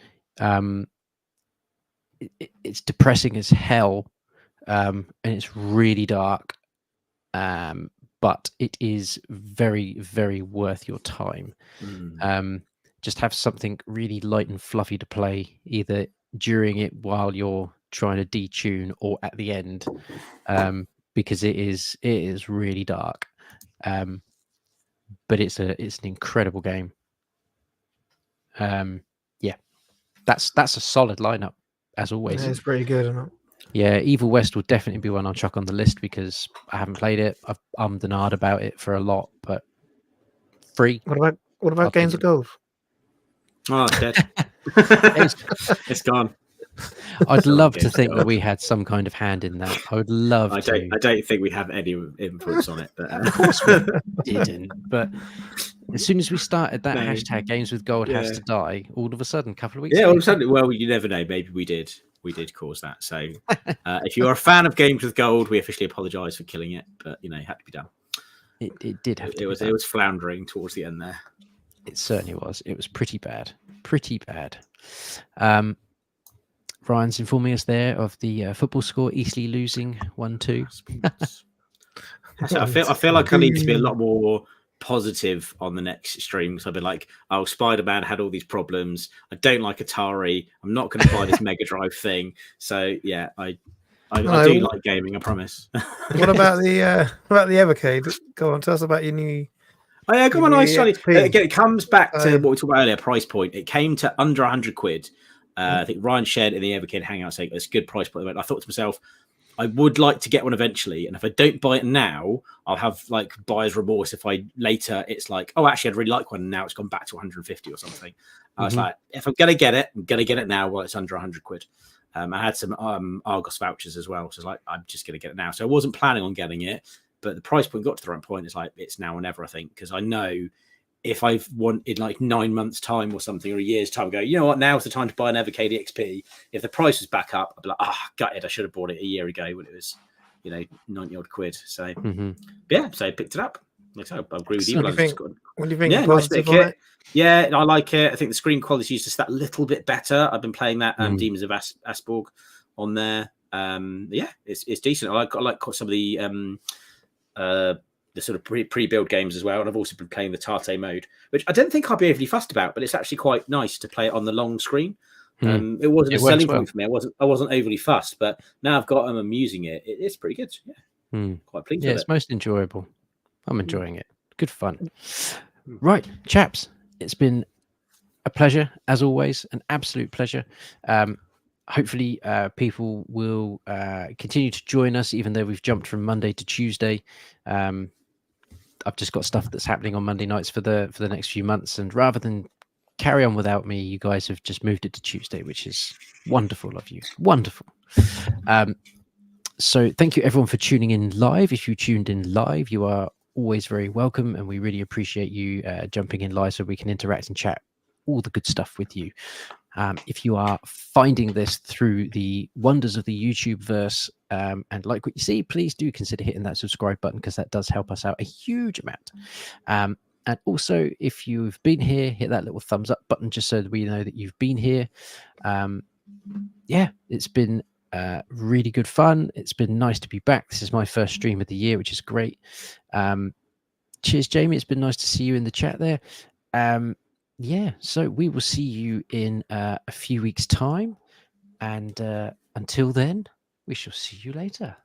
Speaker 1: It's depressing as hell, and it's really dark. But it is very, very worth your time. Just have something really light and fluffy to play, either during it while you're trying to detune or at the end, because it is really dark. But it's an incredible game. That's a solid lineup as always.
Speaker 2: Yeah, it's pretty good, isn't it?
Speaker 1: Yeah, Evil West will definitely be one I'll chuck on the list because I haven't played it. I've denied about it for a lot, but free.
Speaker 2: What about Games of Gold?
Speaker 3: Oh, it's dead. It's gone.
Speaker 1: I'd love to think that we had some kind of hand in that. I would love to.
Speaker 3: I don't think we have any influence on it. But,
Speaker 1: Of course we didn't. But as soon as we started that hashtag Games with Gold has to die, all of a sudden, a couple of weeks
Speaker 3: all
Speaker 1: later,
Speaker 3: of a sudden, well, you never know. Maybe we did cause that. So if you are a fan of Games with Gold, we officially apologise for killing it. But, it had to be done.
Speaker 1: It did have to
Speaker 3: It was floundering towards the end there.
Speaker 1: It certainly was. It was pretty bad. Ryan's informing us there of the football score, Eastleigh losing 1-2.
Speaker 3: I feel like I need to be a lot more positive on the next stream because I've been like, oh, Spider-Man had all these problems. I don't like Atari. I'm not going to buy this Mega Drive thing. So yeah, I do like gaming. I promise.
Speaker 2: What about the Evercade? Go on, tell us about your new.
Speaker 3: Oh yeah, come on, nice. Again, it comes back to what we talked about earlier. Price point. It came to under 100 quid. I think Ryan shared it in the Evercade Hangout saying it's a good price point. I thought to myself, I would like to get one eventually, and if I don't buy it now, I'll have like buyer's remorse. If I later, it's like, oh, actually, I'd really like one, and now it's gone back to 150 or something. I was like, if I'm gonna get it, I'm gonna get it now while it's under 100 quid. I had some Argos vouchers as well, so it's like I'm just gonna get it now. So I wasn't planning on getting it, but the price point got to the right point. It's like it's now or never, I think, because I know if I've wanted like 9 months' time or something, or a year's time, go, you know what, now's the time to buy an Evercade EXP. If the price was back up, I'd be like, gutted, I should have bought it a year ago when it was, 90 odd quid. So, yeah, so I picked it up. Like I agree with you.
Speaker 2: What do you think?
Speaker 3: Yeah, nice bit of kit. Yeah, I like it. I think the screen quality is just that little bit better. I've been playing that Demons of Asborg on there. Yeah, it's decent. I like some of the sort of pre-build games as well, and I've also been playing the Tate mode, which I don't think I'll be overly fussed about, but it's actually quite nice to play it on the long screen. It wasn't a selling point for me. I wasn't overly fussed, but now I've got them. I'm using it. It's pretty good. Yeah, quite pleased.
Speaker 1: Yeah,
Speaker 3: with
Speaker 1: it's most enjoyable. I'm enjoying it. Good fun. Right, chaps, it's been a pleasure as always, an absolute pleasure. Hopefully, people will continue to join us, even though we've jumped from Monday to Tuesday. I've just got stuff that's happening on Monday nights for the next few months, and rather than carry on without me, you guys have just moved it to Tuesday, which is wonderful of you. Wonderful. So thank you everyone for tuning in live. If you tuned in live, you are always very welcome, and we really appreciate you jumping in live so we can interact and chat all the good stuff with you. If you are finding this through the wonders of the YouTube verse and like what you see, please do consider hitting that subscribe button, because that does help us out a huge amount. And also, if you've been here, hit that little thumbs up button just so that we know that you've been here. Yeah, it's been really good fun. It's been nice to be back. This is my first stream of the year, which is great. Cheers, Jamie. It's been nice to see you in the chat there. Yeah, so we will see you in a few weeks' time. And until then, we shall see you later.